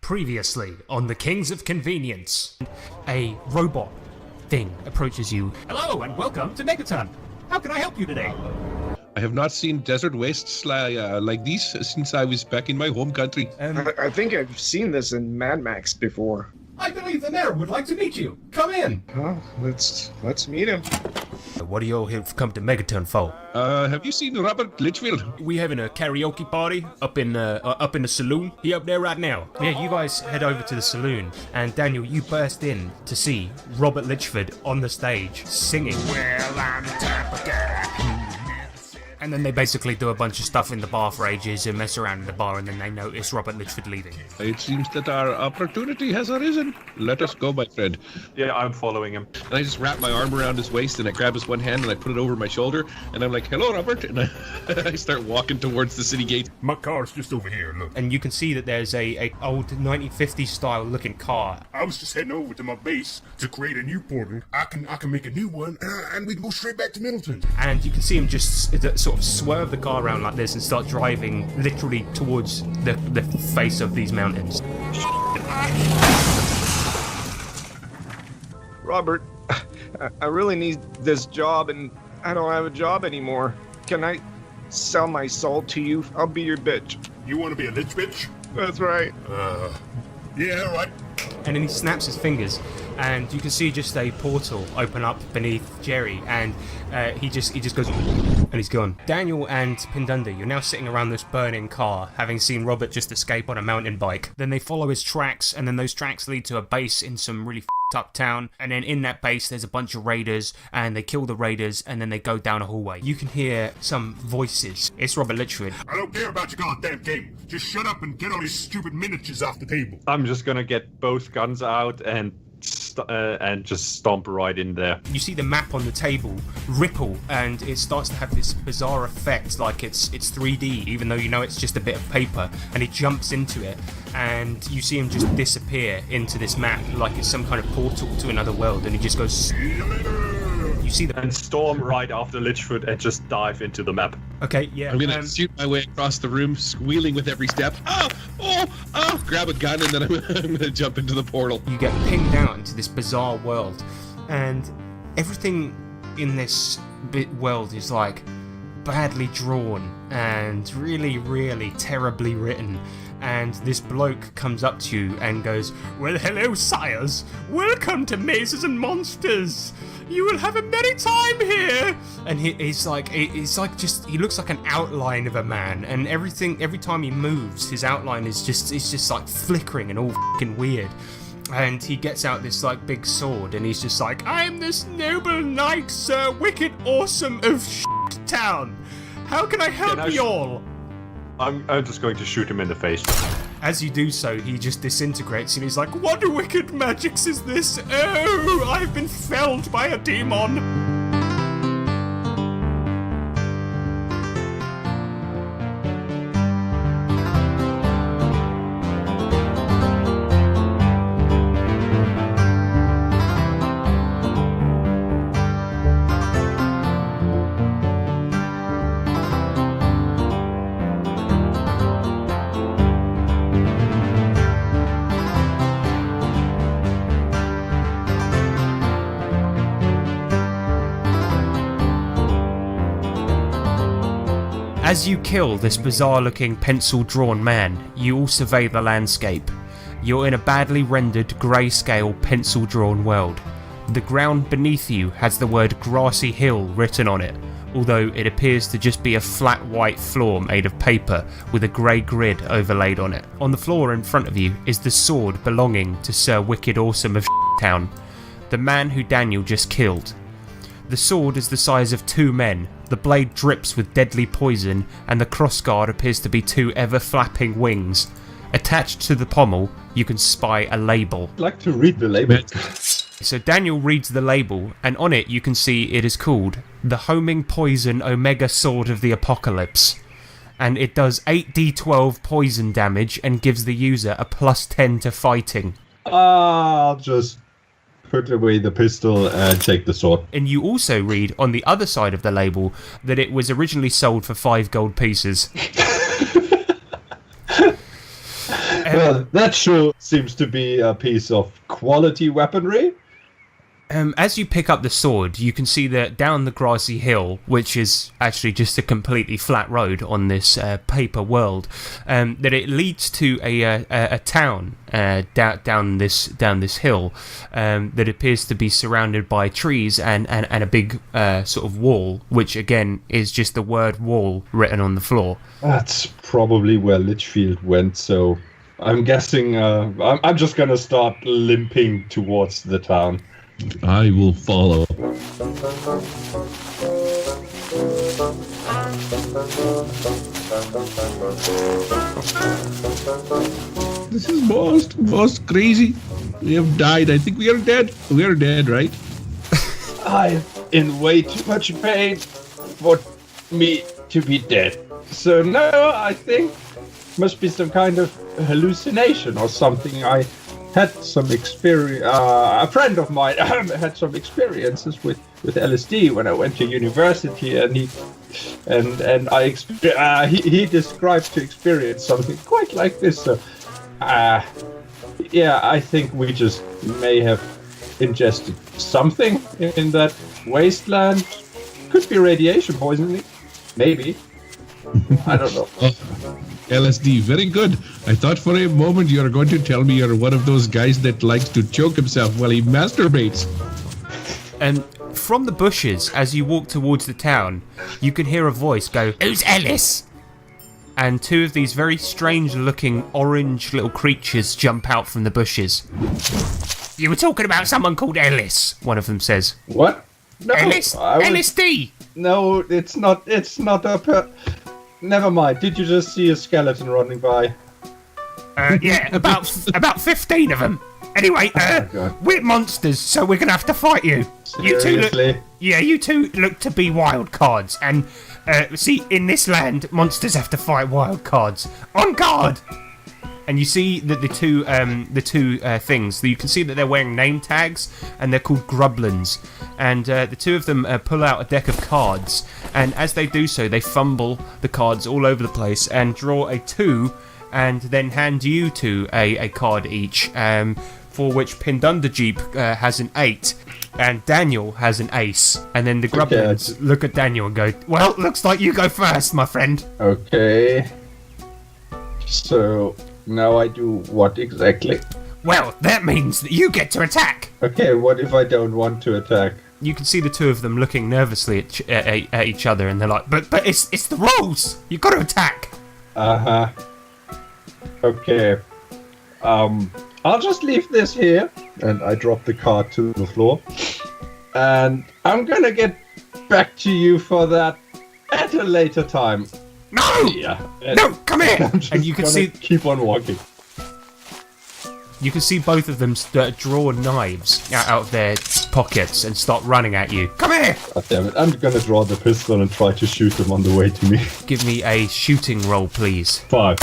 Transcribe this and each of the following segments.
Previously on the Kings of Convenience, a robot thing approaches you. Hello and welcome to Megaton. How can I help you today? I have not seen desert wastes like these since I was back in my home country. I think I've seen this in Mad Max before. I believe the mayor would like to meet you. Come in. Oh, let's meet him. What do you all have come to Megaton for? Have you seen Robert Litchfield? We having a karaoke party up in the saloon. He up there right now. Yeah, you guys head over to the saloon, and Daniel, you burst in to see Robert Litchford on the stage singing. Well, I'm the type of guy. And then they basically do a bunch of stuff in the bar for ages and mess around in the bar, and then they notice Robert Litchford leaving. It seems that our opportunity has arisen. Let us go, my friend. Yeah, I'm following him. And I just wrap my arm around his waist, and I grab his one hand, and I put it over my shoulder, and I'm like, hello, Robert, and I start walking towards the city gate. My car's just over here, look. And you can see that there's a old 1950s style looking car. I was just heading over to my base to create a new portal. I can make a new one, and we can go straight back to Middleton. And you can see him just sort of swerve the car around like this and start driving literally towards the face of these mountains. Robert, I really need this job, and I don't have a job anymore. Can I sell my soul to you? I'll be your bitch. You want to be a lich bitch? That's right. Yeah, right. And then he snaps his fingers, and you can see just a portal open up beneath Jerry, and he just goes, and he's gone. Daniel and Pindunder, you're now sitting around this burning car, having seen Robert just escape on a mountain bike. Then they follow his tracks, and then those tracks lead to a base in some really up town, and then in that base there's a bunch of raiders, and they kill the raiders, and then they go down a hallway. You can hear some voices. It's Robert Litchford. I don't care about your goddamn game. Just shut up and get all these stupid miniatures off the table. I'm just gonna get both guns out and just stomp right in there. You see the map on the table ripple, and it starts to have this bizarre effect, like it's 3D, even though you know it's just a bit of paper. And he jumps into it, and you see him just disappear into this map, like it's some kind of portal to another world. And he just goes. You see the and storm right after Litchfoot and just dive into the map. Okay, yeah. I'm gonna shoot my way across the room, squealing with every step. Grab a gun, and then I'm gonna jump into the portal. You get pinged out into this bizarre world, and everything in this world is like badly drawn and really, really terribly written. And this bloke comes up to you and goes, "Well, hello, sires. Welcome to Mazes and Monsters. You will have a merry time here." And he looks like an outline of a man, and every time he moves, his outline is just like flickering and all fucking weird. And he gets out this like big sword, and he's just like, "I'm this noble knight, Sir Wicked Awesome of Town. How can I help y'all?" I'm just going to shoot him in the face. As you do so, he just disintegrates, and he's like, "What wicked magics is this? Oh, I've been felled by a demon." As you kill this bizarre-looking pencil-drawn man, you all survey the landscape. You're in a badly rendered grayscale pencil-drawn world. The ground beneath you has the word Grassy Hill written on it, although it appears to just be a flat white floor made of paper with a grey grid overlaid on it. On the floor in front of you is the sword belonging to Sir Wicked Awesome of Town, the man who Daniel just killed. The sword is the size of 2 men, the blade drips with deadly poison, and the crossguard appears to be 2 ever-flapping wings. Attached to the pommel, you can spy a label. I'd like to read the label. So Daniel reads the label, and on it you can see it is called the Homing Poison Omega Sword of the Apocalypse. And it does 8d12 poison damage and gives the user a +10 to fighting. I'll just put away the pistol and take the sword. And you also read on the other side of the label that it was originally sold for 5 gold pieces. Well, that sure seems to be a piece of quality weaponry. As you pick up the sword, you can see that down the grassy hill, which is actually just a completely flat road on this paper world, that it leads to a town down this hill that appears to be surrounded by trees and a big sort of wall, which again is just the word wall written on the floor. That's probably where Litchfield went, so I'm guessing I'm just gonna start limping towards the town. I will follow. This is most crazy. We have died. I think we are dead. We are dead, right? I'm in way too much pain for me to be dead. So no, I think must be some kind of hallucination or something. I had some experience. A friend of mine had some experiences with LSD when I went to university, and he described to experience something quite like this. So, yeah, I think we just may have ingested something in that wasteland. Could be radiation poisoning, maybe. I don't know. LSD, very good. I thought for a moment you are going to tell me you're one of those guys that likes to choke himself while he masturbates. And from the bushes, as you walk towards the town, you can hear a voice go, "Who's Ellis?" And two of these very strange-looking orange little creatures jump out from the bushes. "You were talking about someone called Ellis," one of them says. What? No, LSD! No, it's not. It's not a. Never mind. Did you just see a skeleton running by? Yeah, about 15 of them. Anyway, we're monsters, so we're gonna have to fight you. Seriously? You two look to be wild cards, and see, in this land, monsters have to fight wild cards. On guard! And you see that the two things, you can see that they're wearing name tags, and they're called Grublins. And the two of them pull out a deck of cards, and as they do so, they fumble the cards all over the place and draw a 2, and then hand you two a card each, for which Pindunderjeep has an 8, and Daniel has an ace. And then the Grublins look at Daniel and go, "Well, looks like you go first, my friend." Okay. So now I do what exactly? Well, that means that you get to attack. Okay, what if I don't want to attack? You can see the two of them looking nervously at each other, and they're like, "But it's the rules. You've got to attack." Okay. I'll just leave this here, and I drop the card to the floor. And I'm gonna get back to you for that at a later time. No! Yeah. No, come here! I'm just And you can see keep on walking. You can see both of them draw knives out of their pockets and start running at you. Come here! God damn it, I'm gonna draw the pistol and try to shoot them on the way to me. Give me a shooting roll, please. 5.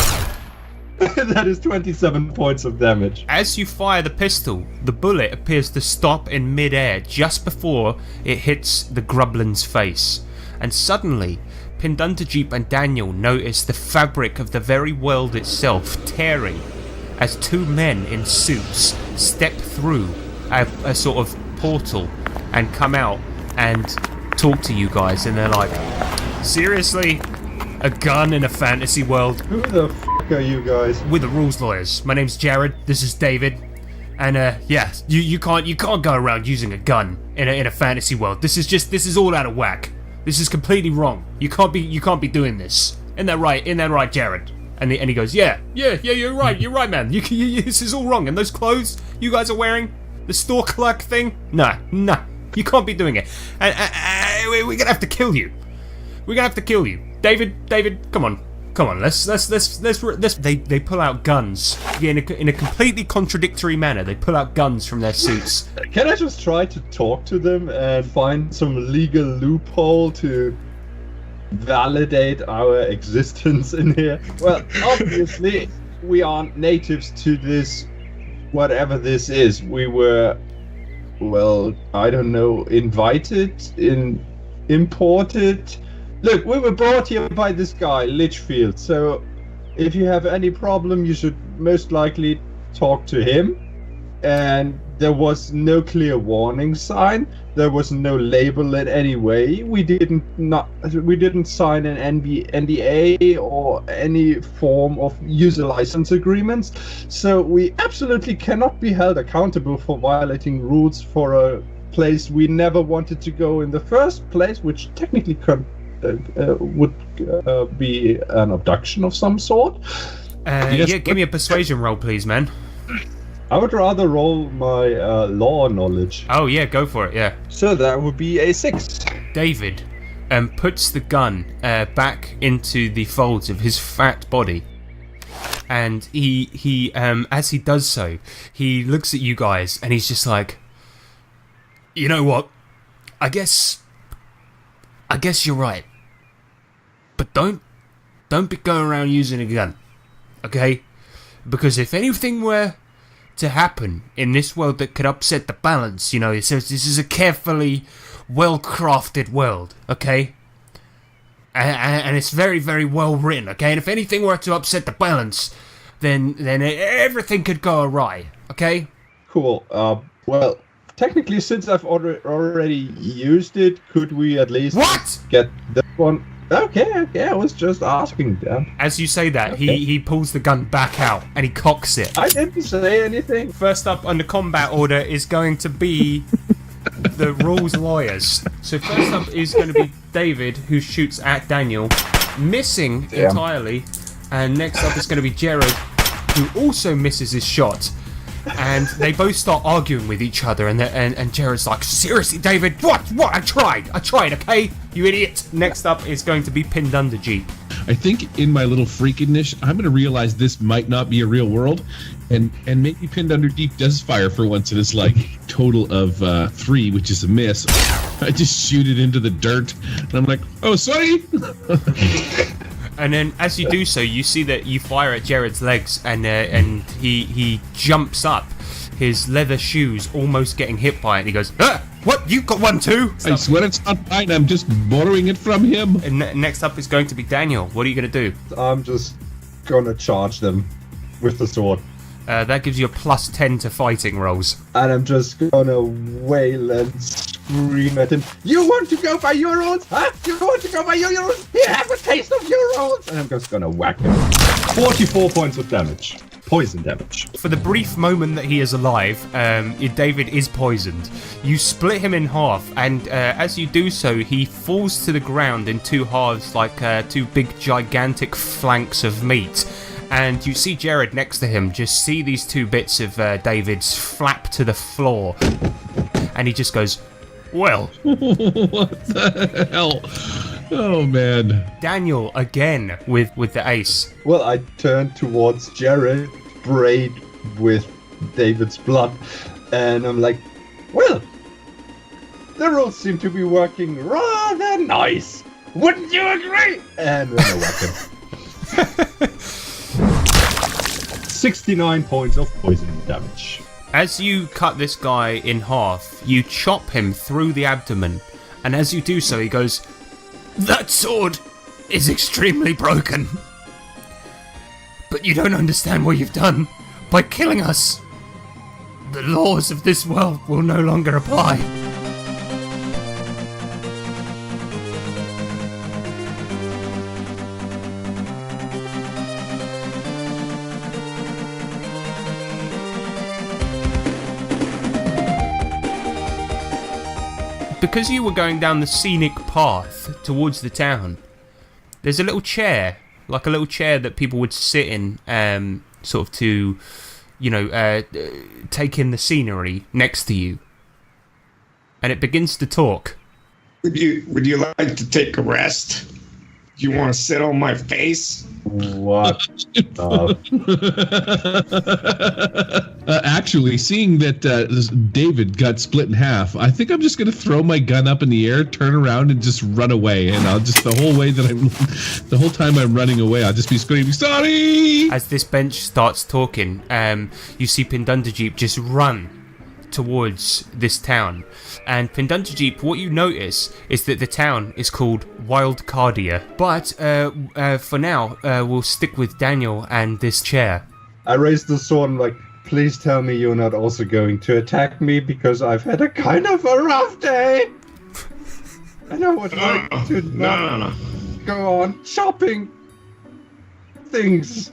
That is 27 points of damage. As you fire the pistol, the bullet appears to stop in mid-air just before it hits the Grublin's face. And suddenly, Pindunderjeep and Daniel notice the fabric of the very world itself tearing as two men in suits step through a sort of portal and come out and talk to you guys, and they're like, "Seriously? A gun in a fantasy world? Who the f*** are you guys? We're the rules lawyers. My name's Jared, this is David, and yeah, you can't go around using a gun in a fantasy world. This is all out of whack. This is completely wrong. You can't be doing this. Isn't that right, Jared?" And he goes, yeah, you're right, man. This is all wrong. And those clothes you guys are wearing, the store clerk thing, nah, you can't be doing it. And we're gonna have to kill you. We're gonna have to kill you, David. Come on. Let's. They pull out guns. Yeah, in a completely contradictory manner. They pull out guns from their suits. Can I just try to talk to them and find some legal loophole to validate our existence in here? Well, obviously, we aren't natives to this, whatever this is. We were, well, I don't know, imported. Look, we were brought here by this guy, Litchfield, so if you have any problem, you should most likely talk to him. And there was no clear warning sign. There was no label in any way. We didn't sign an NDA or any form of user license agreements. So we absolutely cannot be held accountable for violating rules for a place we never wanted to go in the first place, which technically would be an abduction of some sort. Yeah, give me a persuasion roll, please, man. I would rather roll my law knowledge. Oh, yeah, go for it, yeah. So that would be a 6. David puts the gun back into the folds of his fat body. And he as he does so, he looks at you guys and he's just like, you know what? I guess you're right. But don't be going around using a gun, okay? Because if anything were to happen in this world that could upset the balance, you know, it says this is a carefully well-crafted world, okay? And it's very, very well written, okay? And if anything were to upset the balance, then everything could go awry, okay? Cool. Well, technically, since I've already used it, could we at least get this one? Okay, I was just asking them. As you say that, he pulls the gun back out and he cocks it. I didn't say anything. First up on the combat order is going to be the rules lawyers. So first up is going to be David, who shoots at Daniel, missing entirely. And next up is going to be Jared, who also misses his shot. And they both start arguing with each other, and Jared's like, seriously, David, what? I tried, okay? You idiot. Next up is going to be Pindunderjeep. I think in my little freakiness, I'm going to realize this might not be a real world, and maybe Pindunderjeep does fire for once, and it's like total of 3, which is a miss. I just shoot it into the dirt, and I'm like, oh, sorry. And then, as you do so, you see that you fire at Jared's legs, and he jumps up, his leather shoes almost getting hit by it. He goes, what? You've got one too? I swear it's not mine. I'm just borrowing it from him. And next up is going to be Daniel. What are you going to do? I'm just gonna charge them with the sword. That gives you a +10 to fighting rolls. And I'm just gonna wail and scream at him. You want to go by your rules? Huh? You want to go by your rules? Here, have a taste of your rules! And I'm just gonna whack him. 44 points of damage. Poison damage. For the brief moment that he is alive, David is poisoned. You split him in half, and as you do so, he falls to the ground in 2 halves like 2 big gigantic flanks of meat. And you see Jared next to him just see these 2 bits of David's flap to the floor. And he just goes, well. What the hell? Oh, man. Daniel, again, with the ace. Well, I turn towards Jared, sprayed with David's blood, and I'm like, well, the rules seem to be working rather nice. Wouldn't you agree? And then I whack him. 69 points of poison damage. As you cut this guy in half, you chop him through the abdomen, and as you do so, he goes, that sword is extremely broken. But you don't understand what you've done. By killing us, the laws of this world will no longer apply. Because you were going down the scenic path towards the town, there's a little chair, like a little chair that people would sit in, sort of to, you know, take in the scenery next to you. And it begins to talk. Would you like to take a rest? Do you want to sit on my face? What? Actually, seeing that David got split in half, I think I'm just going to throw my gun up in the air, turn around, and just run away. And I'll just, the whole time I'm running away, I'll just be screaming, sorry! As this bench starts talking, you see Pindunderjeep just run towards this town. And Pindunderjeep, what you notice is that the town is called Wildcardia. But for now, we'll stick with Daniel and this chair. I raise the sword and like, please tell me you're not also going to attack me because I've had a kind of a rough day. And I would like to No. go on shopping things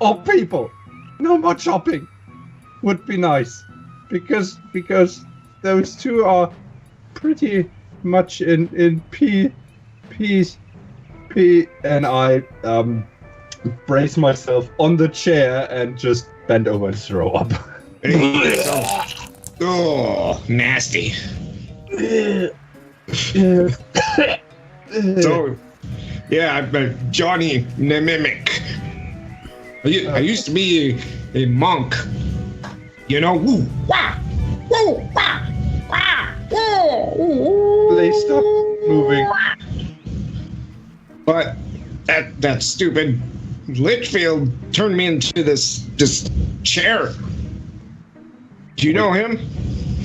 or people. No more shopping would be nice because those two are pretty much in peace. And I brace myself on the chair and just bend over and throw up. Oh, nasty. So, yeah, I'm Johnny the Mimic. I used to be a monk. You know, woo, wah, woo, wah, wah, woo. They stop moving. But that stupid Litchfield turned me into this chair. Do you know him?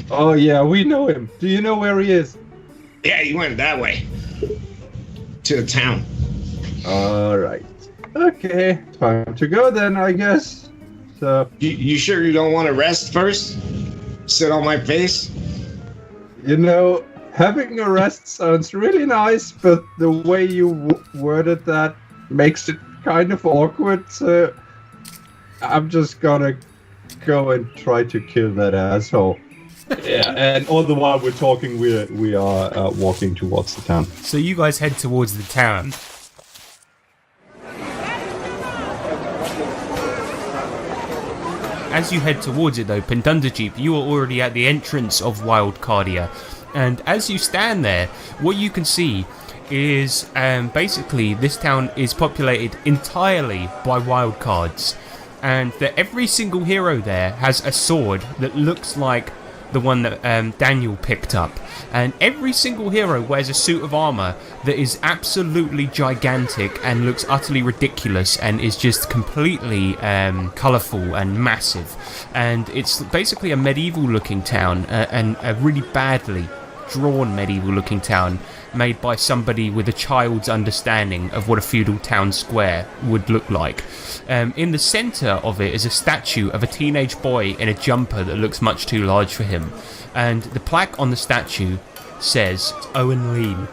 Oh yeah, we know him. Do you know where he is? Yeah, he went that way. To the town. Alright. Okay, time to go then, I guess. So, You sure you don't want to rest first? Sit on my face? you know, having a rest sounds really nice, but the way you worded that makes it kind of awkward, so I'm just gonna go and try to kill that asshole. Yeah, and all the while we're talking, we are walking towards the town. So you guys head towards the town. As you head towards it though, Pindunderjeep, you are already at the entrance of Wildcardia. And as you stand there, what you can see is basically this town is populated entirely by wildcards. And that every single hero there has a sword that looks like the one that Daniel picked up. And every single hero wears a suit of armor that is absolutely gigantic and looks utterly ridiculous and is just completely colourful and massive. And it's basically a medieval looking town, and a really badly drawn medieval looking town made by somebody with a child's understanding of what a feudal town square would look like. In the centre of it is a statue of a teenage boy in a jumper that looks much too large for him, and the plaque on the statue says Owen Lean.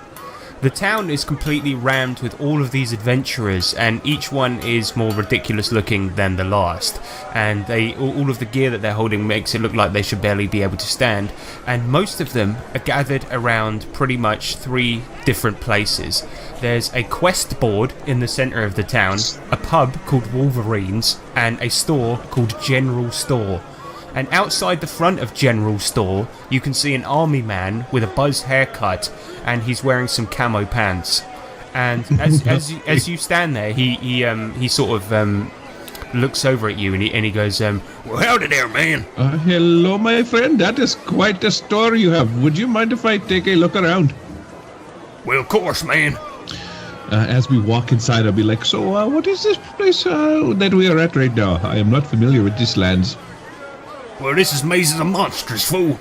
The town is completely rammed with all of these adventurers, and each one is more ridiculous looking than the last, and all of the gear that they're holding makes it look like they should barely be able to stand, and most of them are gathered around pretty much 3 different places. There's a quest board in the centre of the town, a pub called Wolverines, and a store called General Store. And outside the front of General Store, you can see an army man with a buzz haircut, and he's wearing some camo pants. And as you stand there, he sort of looks over at you and he goes, well, howdy there, man. Hello, my friend. That is quite a store you have. Would you mind if I take a look around? Well, of course, man. As we walk inside, I'll be like, so what is this place that we are at right now? I am not familiar with these lands. Well, this is Maze of the Monsters, fool.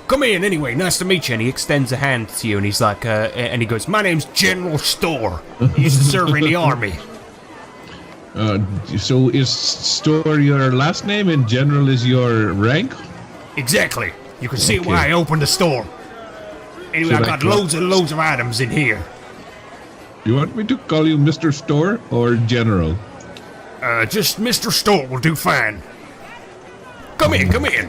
Come in anyway, nice to meet you. And he extends a hand to you and he's like, and he goes, my name's General Store. I used to serve in the army. So is Store your last name and General is your rank? Exactly. You can see why I opened the store. Anyway, I got loads and loads of items in here. You want me to call you Mr. Store or General? Just Mr. Store will do fine. Come in, come in.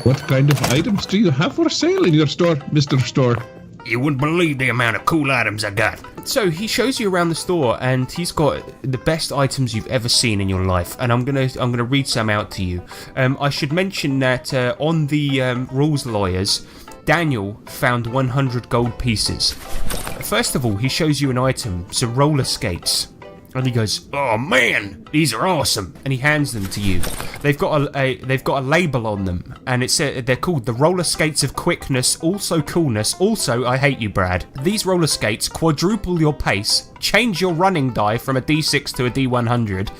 What kind of items do you have for sale in your store, Mr. Store? You wouldn't believe the amount of cool items I got. So he shows you around the store, and he's got the best items you've ever seen in your life. And I'm gonna read some out to you. I should mention that on the rules lawyers, Daniel found 100 gold pieces. First of all, he shows you an item, some roller skates. And he goes, oh man, these are awesome. And he hands them to you. They've got a label on them, and it said they're called the roller skates of quickness, also coolness, also I hate you, Brad. These roller skates quadruple your pace, change your running die from a D6 to a D100,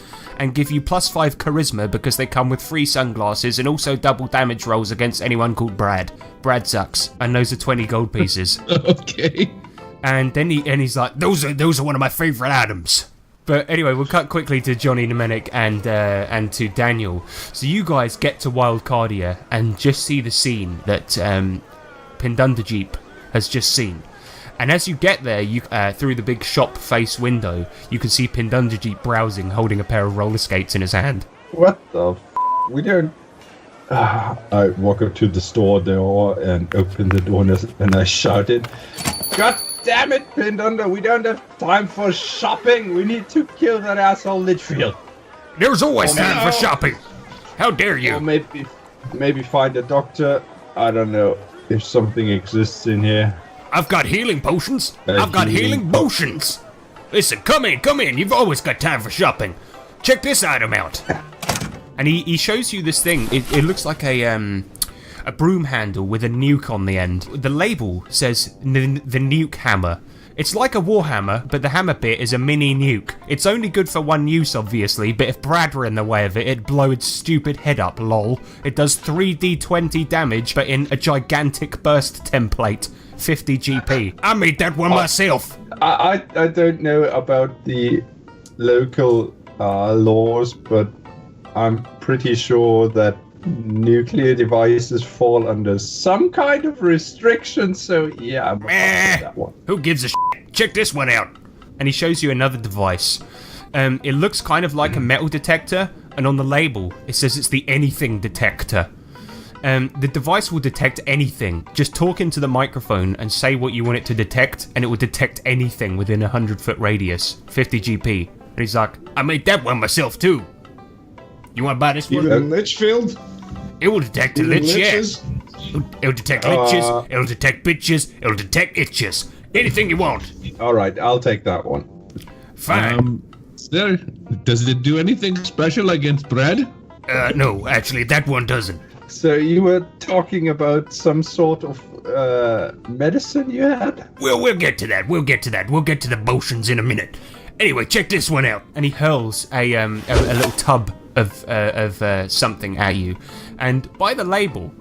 and give you +5 charisma because they come with free sunglasses and also double damage rolls against anyone called Brad. Brad sucks. And those are 20 gold pieces. Okay. And then he's like, those are one of my favourite items. But anyway, we'll cut quickly to Johnny Mnemonic and to Daniel. So you guys get to Wildcardia and just see the scene that Pindunderjeep has just seen. And as you get there, you through the big shop face window, you can see Pindunderjeep browsing, holding a pair of roller skates in his hand. What the We don't... I walk up to the store door and open the door and I shouted, God damn it, Pindunder, we don't have time for shopping. We need to kill that asshole Litchfield. There's always time for shopping. How dare you? Or maybe find a doctor. I don't know if something exists in here. I've got healing potions. I've got healing potions. Listen, come in. You've always got time for shopping. Check this item out. And he shows you this thing. It looks like a broom handle with a nuke on the end. The label says the nuke hammer. It's like a warhammer, but the hammer bit is a mini nuke. It's only good for one use, obviously, but if Brad were in the way of it, it'd blow its stupid head up, lol. It does 3d20 damage, but in a gigantic burst template. 50 GP. I made that one myself. I don't know about the local laws, but I'm pretty sure that nuclear devices fall under some kind of restriction, so yeah, I'm that one. Who gives a shit? Check this one out. And he shows you another device. It looks kind of like a metal detector, and on the label it says it's the anything detector. The device will detect anything. Just talk into the microphone and say what you want it to detect, and it will detect anything within a 100-foot radius. 50 GP. And he's like, I made that one myself too. You want to buy this one? Even Litchfield? It will detect a lich, Liches? yeah. It'll detect liches, it'll detect bitches, it'll detect itches. Anything you want. Alright, I'll take that one. Fine. Does it do anything special against Brad? No, actually, that one doesn't. So you were talking about some sort of medicine you had? Well, we'll get to that. We'll get to the potions in a minute. Anyway, check this one out. and he hurls a little tub of something at you, and by the label,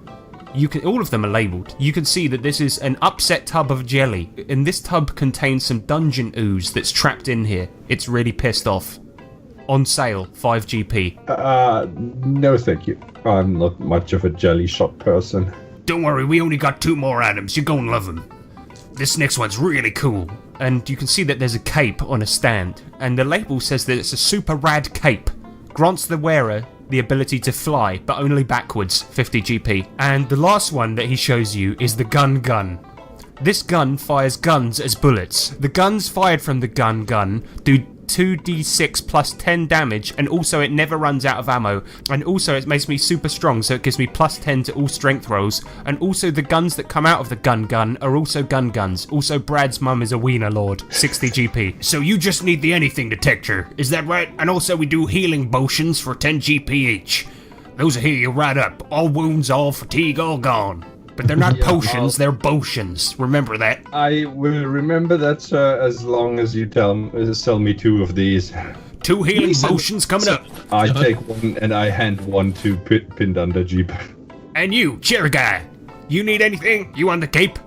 all of them are labeled. You can see that this is an upset tub of jelly, and this tub contains some dungeon ooze that's trapped in here. It's really pissed off. On sale, 5 GP. No thank you. I'm not much of a jelly shop person. Don't worry, we only got 2 more items. You're gonna love them. This next one's really cool. And you can see that there's a cape on a stand, and the label says that it's a super rad cape. Grants the wearer the ability to fly, but only backwards, 50 GP. And the last one that he shows you is the gun. This gun fires guns as bullets. The guns fired from the gun do 2d6 plus 10 damage, and also it never runs out of ammo, and also it makes me super strong, so it gives me plus 10 to all strength rolls, and also the guns that come out of the gun are also guns. Also Brad's mum is a wiener lord, 60 GP. So you just need the anything detector, is that right? And also we do healing potions for 10 GP each. Those will heal you right up. All wounds, all fatigue, all gone. But they're not potions, they're potions. Remember that. I will remember that, sir, as long as you sell me 2 of these. 2 healing potions coming up. I take one and I hand one to Pindunderjeep. And you, chair guy, you need anything? You on the cape?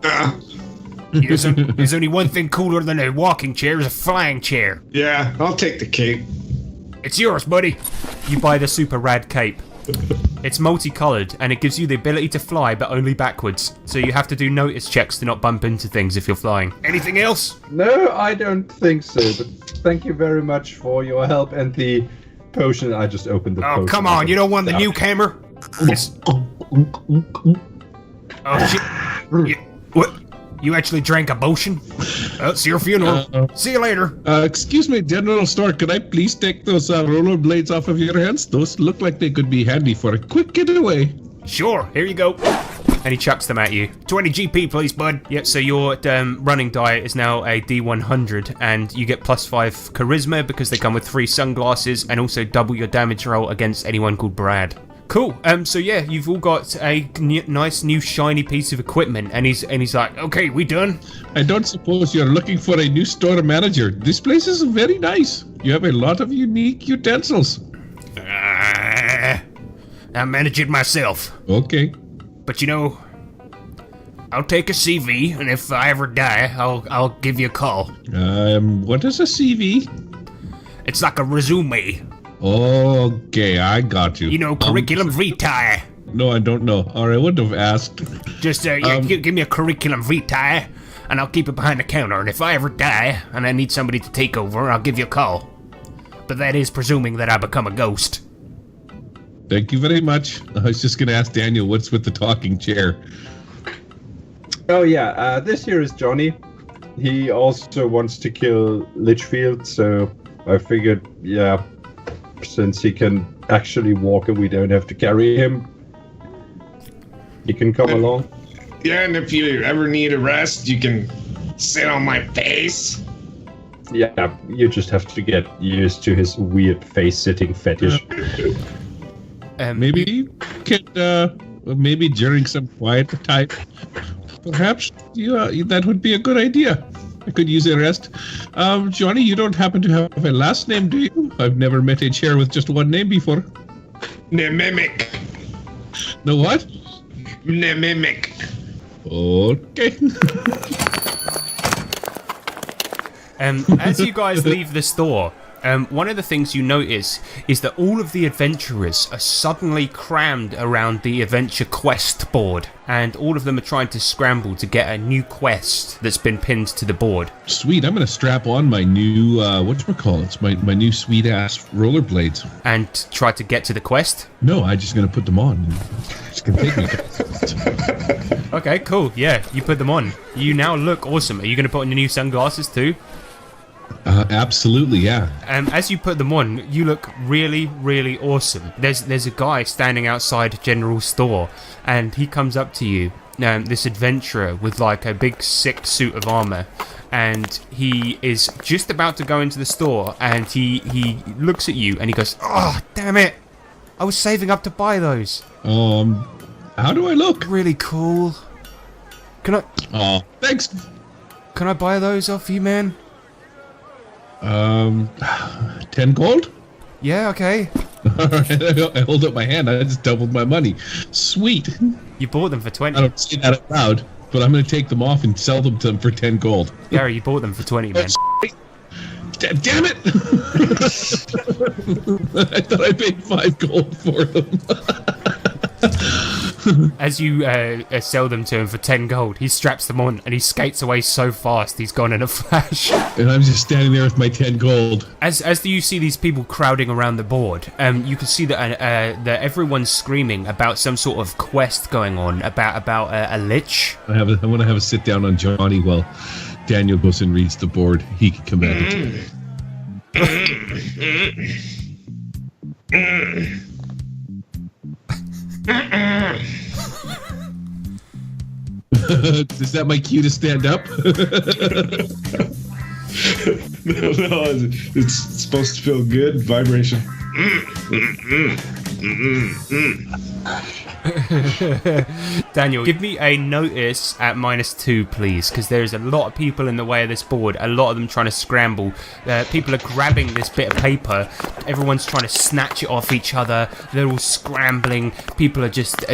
There's only one thing cooler than a walking chair, is a flying chair. Yeah, I'll take the cape. It's yours, buddy. You buy the super rad cape. It's multicolored, and it gives you the ability to fly, but only backwards. So you have to do notice checks to not bump into things if you're flying. Anything else? No, I don't think so, but thank you very much for your help and the potion. I just opened the potion. Oh, come on, you don't want the nuke hammer? Oh, shit. What? You actually drank a potion? It's your funeral. See you later. Excuse me, General Store, could I please take those rollerblades off of your hands? Those look like they could be handy for a quick getaway. Sure, here you go. And he chucks them at you. 20 GP, please, bud. Yep, so your running die is now a D100, and you get plus 5 charisma because they come with 3 sunglasses, and also double your damage roll against anyone called Brad. Cool. So yeah, you've all got a nice new shiny piece of equipment, and he's like, okay, we done? I don't suppose you're looking for a new store manager. This place is very nice. You have a lot of unique utensils. I manage it myself. Okay. But you know, I'll take a CV, and if I ever die, I'll give you a call. What is a CV? It's like a resume. Okay, I got you. You know, curriculum vitae. No, I don't know. Or I wouldn't have asked. Just give me a curriculum vitae, and I'll keep it behind the counter. And if I ever die, and I need somebody to take over, I'll give you a call. But that is presuming that I become a ghost. Thank you very much. I was just going to ask Daniel, what's with the talking chair? Oh yeah, this here is Johnny. He also wants to kill Litchfield, so I figured, yeah, since he can actually walk and we don't have to carry him, he can come along. Yeah, and if you ever need a rest, you can sit on my face. Yeah, you just have to get used to his weird face-sitting fetish. Maybe maybe during some quiet time, perhaps that would be a good idea. I could use a rest. Johnny, you don't happen to have a last name, do you? I've never met a chair with just one name before. Mimic. No what? Mimic. Okay. As you guys leave the store, one of the things you notice is that all of the adventurers are suddenly crammed around the adventure quest board, and all of them are trying to scramble to get a new quest that's been pinned to the board. Sweet, I'm gonna strap on my new whatchamacallits, my new sweet ass rollerblades. And try to get to the quest? No, I'm just gonna put them on. It's gonna take me. Okay, cool, yeah, you put them on. You now look awesome. Are you gonna put on your new sunglasses too? Absolutely, yeah. As you put them on, you look really, really awesome. There's a guy standing outside General Store, and he comes up to you, this adventurer with like a big sick suit of armor, and he is just about to go into the store, and he looks at you and he goes, "Oh, damn it! I was saving up to buy those." How do I look? Really cool. Can I? Oh, thanks. Can I buy those off you, man? 10 gold? Yeah, okay. I hold up my hand. I just doubled my money. Sweet. You bought them for 20. I don't say that out loud, but I'm going to take them off and sell them to them for 10 gold. Gary, you bought them for 20, man. Damn it! I thought I paid 5 gold for them. As you sell them to him for 10 gold, he straps them on and he skates away so fast he's gone in a flash. And I'm just standing there with my 10 gold. As you see these people crowding around the board, you can see that everyone's screaming about some sort of quest going on, about a lich. I want to have a sit down on Johnny while Daniel goes and reads the board. He can command it. Is that my cue to stand up? No, it's supposed to feel good. Vibration. Daniel, give me a notice at -2, please, because there's a lot of people in the way of this board. A lot of them trying to scramble. People are grabbing this bit of paper. Everyone's trying to snatch it off each other. They're all scrambling. People are just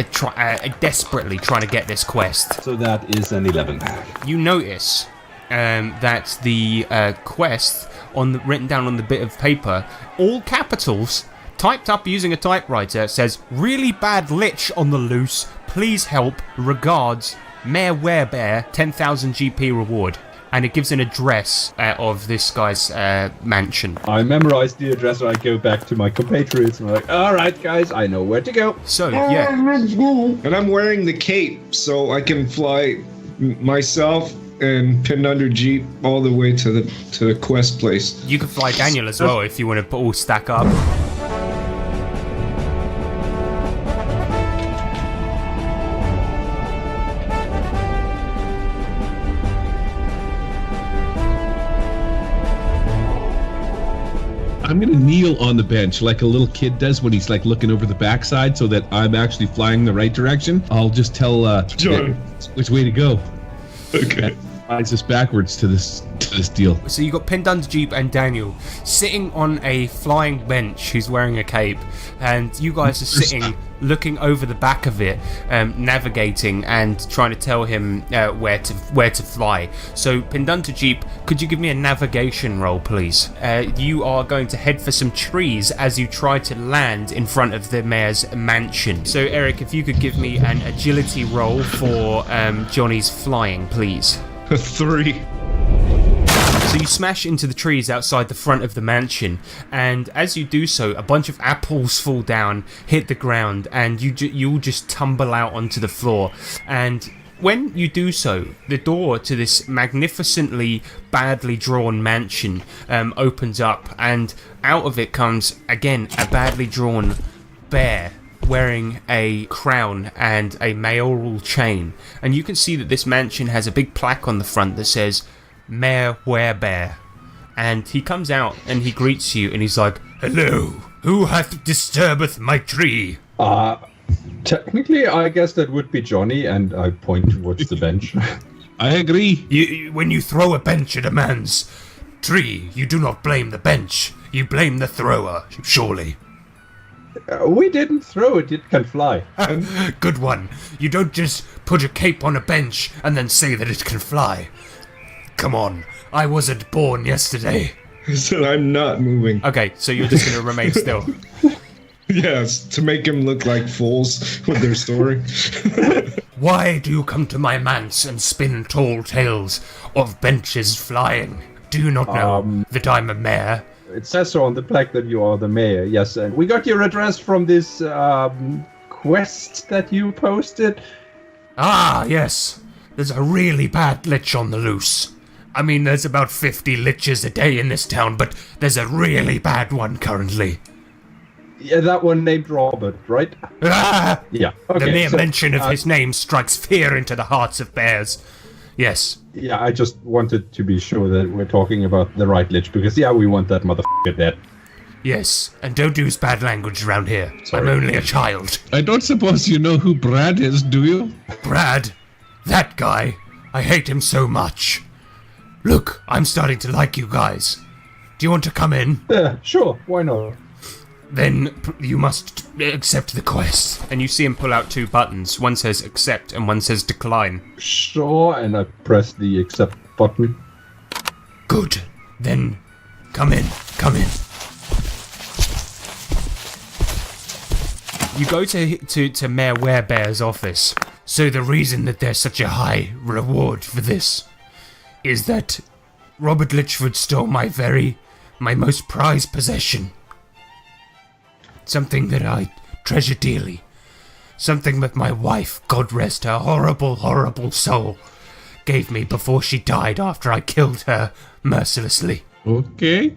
desperately trying to get this quest. So that is an 11. You notice that the quest written down on the bit of paper, all capitals, typed up using a typewriter, says, "Really bad lich on the loose. Please help. Regards, Mayor Werebear, 10,000 GP reward." And it gives an address of this guy's mansion. I memorize the address and I go back to my compatriots and I'm like, alright guys, I know where to go. So, yeah. And I'm wearing the cape so I can fly myself and Pindunderjeep all the way to the quest place. You can fly Daniel as well if you want to all stack up. I'm gonna kneel on the bench like a little kid does when he's like looking over the backside, so that I'm actually flying the right direction. I'll just tell John which way to go. Okay. Rides us backwards to this deal. So you got Pindunderjeep and Daniel sitting on a flying bench who's wearing a cape, and you guys are sitting looking over the back of it, navigating and trying to tell him where to fly. So Pindunderjeep, could you give me a navigation roll, please? You are going to head for some trees as you try to land in front of the mayor's mansion. So Eric, if you could give me an agility roll for Johnny's flying, please. 3. So you smash into the trees outside the front of the mansion, and as you do so, a bunch of apples fall down, hit the ground, and you all just tumble out onto the floor. And when you do so, the door to this magnificently badly drawn mansion opens up, and out of it comes, again, a badly drawn bear wearing a crown and a mayoral chain. And you can see that this mansion has a big plaque on the front that says Mayor Werebear. And he comes out and he greets you and he's like, Hello, who hath disturbeth my tree? Technically, I guess that would be Johnny, and I point towards the bench. I agree. When you throw a bench at a man's tree, you do not blame the bench, you blame the thrower, surely. We didn't throw it, it can fly. Good one. You don't just put a cape on a bench and then say that it can fly. Come on, I wasn't born yesterday. I said I'm not moving. okay, so you're just going to remain still. Yes, to make him look like fools with their story. Why do you come to my manse and spin tall tales of benches flying? Do you not know that I'm a mayor? It says so on the plaque that you are the mayor, yes. And we got your address from this quest that you posted. Ah, yes. There's a really bad lich on the loose. I mean, there's about 50 liches a day in this town, but there's a really bad one currently. Yeah, that one named Robert, right? Ah! Yeah. Okay, The mere so, mention of his name strikes fear into the hearts of bears. Yes. Yeah, I just wanted to be sure that we're talking about the right lich, because yeah, we want that motherfucker dead. Yes, and don't use bad language around here. Sorry. I'm only a child. I don't suppose you know who Brad is, do you? Brad, that guy, I hate him so much. Look, I'm starting to like you guys. Do you want to come in? Yeah, sure, why not? Then you must accept the quest. And you see him pull out two buttons. One says accept and one says decline. Sure, and I press the accept button. Good. Then come in. Come in. You go to Mayor Werebear's office. So the reason that there's such a high reward for this is that Robert Litchford stole my most prized possession. Something that I treasure dearly. Something that my wife, God rest her horrible, horrible soul, gave me before she died after I killed her mercilessly. Okay.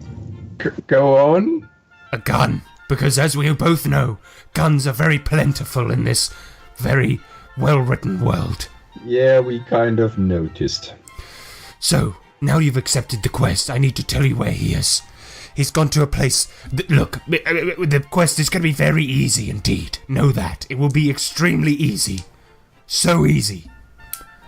Go on. A gun. Because as we both know, guns are very plentiful in this very well-written world. Yeah, we kind of noticed. So, now you've accepted the quest, I need to tell you where he is. He's gone to a place... Look, the quest is going to be very easy indeed. Know that. It will be extremely easy. So easy.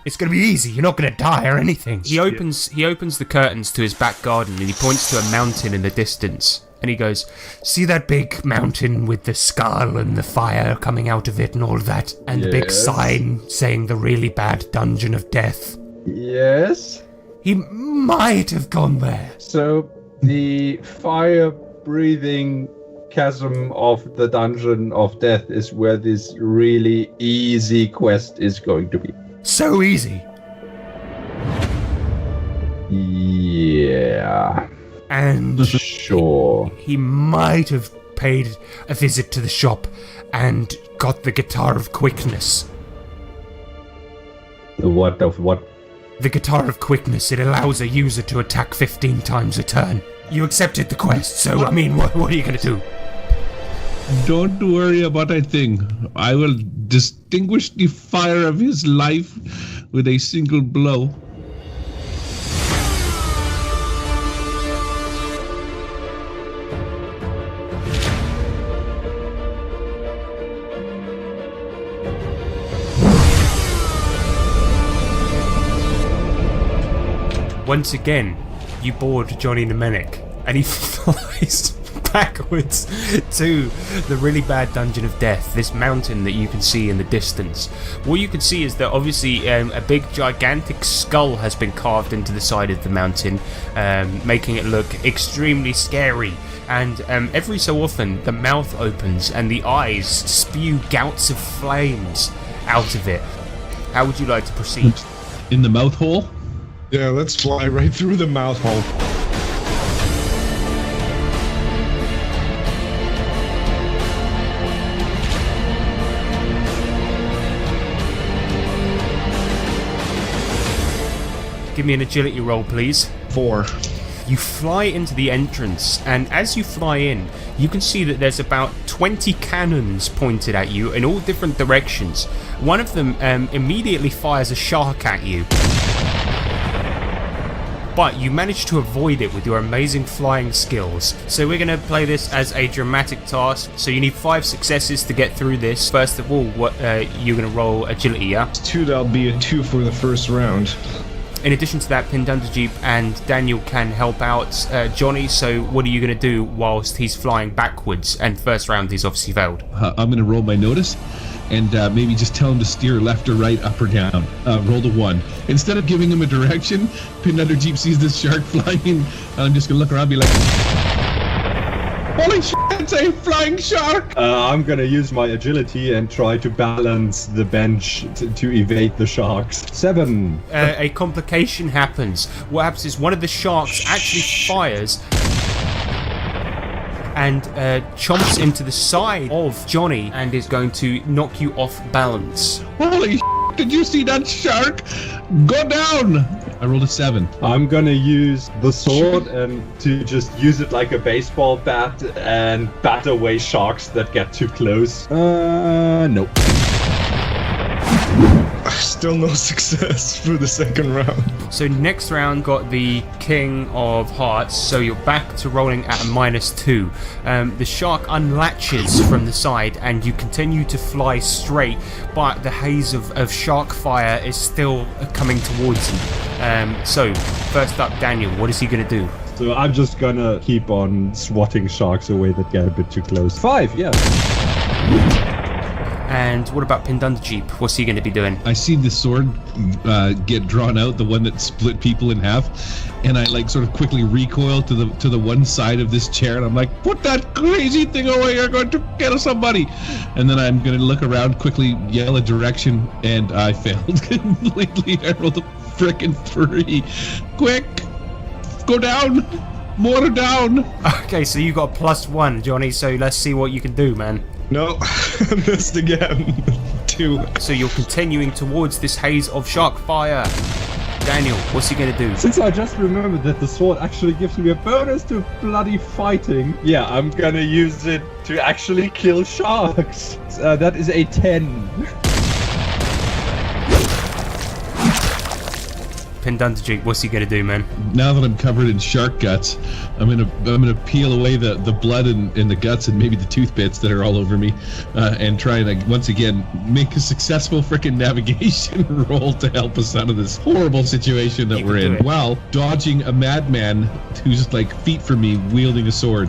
It's going to be easy. You're not going to die or anything. He opens the curtains to his back garden and he points to a mountain in the distance. And he goes, See that big mountain with the skull and the fire coming out of it and all of that? And the big Yes. sign saying the really bad dungeon of death? Yes. He might have gone there. So, the fire-breathing chasm of the dungeon of death is where this really easy quest is going to be. So easy. Yeah. And Sure. he might have paid a visit to the shop and got the Guitar of Quickness. The what of what? The Guitar of Quickness, it allows a user to attack 15 times a turn. You accepted the quest, so, I mean, what are you gonna do? Don't worry about a thing. I will distinguish the fire of his life with a single blow. Once again, you board Johnny Mnemonic, and he flies backwards to the really bad dungeon of death, this mountain that you can see in the distance. What you can see is that obviously a big gigantic skull has been carved into the side of the mountain, making it look extremely scary. And every so often the mouth opens and the eyes spew gouts of flames out of it. How would you like to proceed? In the mouth hole? Yeah, let's fly right through the mouth hole. Give me an agility roll, please. 4. You fly into the entrance, and as you fly in, you can see that there's about 20 cannons pointed at you in all different directions. One of them immediately fires a shark at you. But you manage to avoid it with your amazing flying skills. So we're going to play this as a dramatic task. So you need 5 successes to get through this. First of all, you're going to roll agility, yeah? 2, that'll be a 2 for the first round. In addition to that, Pindunderjeep and Daniel can help out Johnny, so what are you going to do whilst he's flying backwards? And first round, he's obviously failed. I'm going to roll my notice and maybe just tell him to steer left or right, up or down. Roll the 1. Instead of giving him a direction, Pindunderjeep sees this shark flying in, and I'm just going to look around and be like, holy shit, it's a flying shark! I'm gonna use my agility and try to balance the bench to evade the sharks. 7. A complication happens. What happens is one of the sharks actually fires and chomps into the side of Johnny and is going to knock you off balance. Holy shit, did you see that shark? Go down! I rolled a 7. I'm gonna use the sword and to just use it like a baseball bat and bat away sharks that get too close. Nope. Still no success for the second round. So next round got the King of Hearts, so you're back to rolling at a -2. The shark unlatches from the side and you continue to fly straight, but the haze of shark fire is still coming towards you. So first up, Daniel, what is he going to do? So I'm just gonna keep on swatting sharks away that get a bit too close. 5, yeah. And what about Pindunderjeep? What's he going to be doing? I see the sword get drawn out, the one that split people in half, and I like sort of quickly recoil to the one side of this chair, and I'm like, put that crazy thing away, you're going to kill somebody. And then I'm going to look around, quickly yell a direction, and I failed completely. I rolled a frickin' 3. Quick, go down, more down. Okay, so you got a +1, Johnny, so let's see what you can do, man. No, I missed again. 2. So you're continuing towards this haze of shark fire. Daniel, what's he going to do? Since I just remembered that the sword actually gives me a bonus to bloody fighting, yeah, I'm gonna use it to actually kill sharks. That is a 10. Pindunderjeep, what's he gonna do, man? Now that I'm covered in shark guts, I'm gonna peel away the blood and the guts and maybe the tooth bits that are all over me, and try and once again make a successful frickin' navigation roll to help us out of this horrible situation that we're in, while dodging a madman who's like feet from me wielding a sword.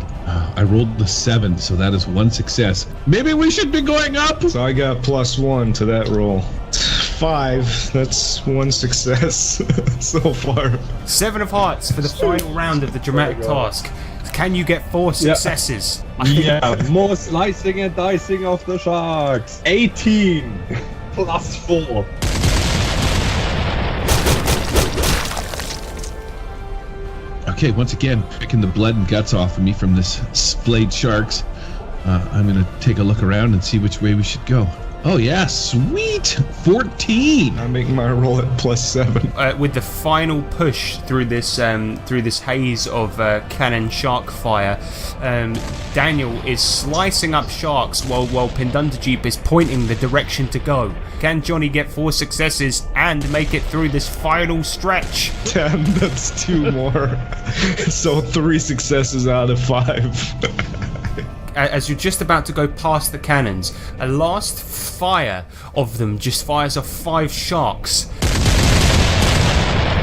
I rolled the 7, so that is 1 success. Maybe we should be going up. So I got +1 to that roll. 5. That's 1 success so far. 7 of hearts for the final round of the dramatic task. Can you get 4 successes? Yeah, more slicing and dicing of the sharks. 18 +4. Okay, once again, picking the blood and guts off of me from this splayed sharks. I'm gonna take a look around and see which way we should go. Oh yeah, sweet! 14! I make my roll at +7. With the final push through this haze of cannon shark fire, Daniel is slicing up sharks while Pindunderjeep is pointing the direction to go. Can Johnny get 4 successes and make it through this final stretch? 10, that's 2 more. So 3 successes out of 5. As you're just about to go past the cannons, a last fire of them just fires off 5 sharks.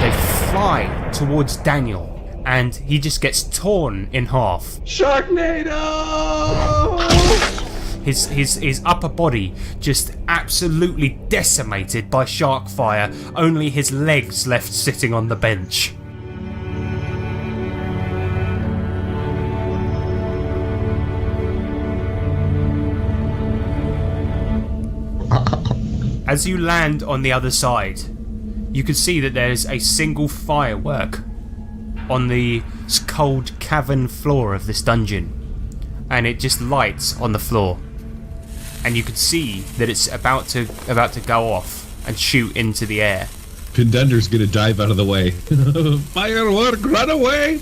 They fly towards Daniel, and he just gets torn in half. Sharknado! His upper body just absolutely decimated by shark fire, only his legs left sitting on the bench. As you land on the other side, you can see that there's a single firework on the cold cavern floor of this dungeon, and it just lights on the floor, and you can see that it's about to go off and shoot into the air. Pindunder's gonna dive out of the way. Firework, run away!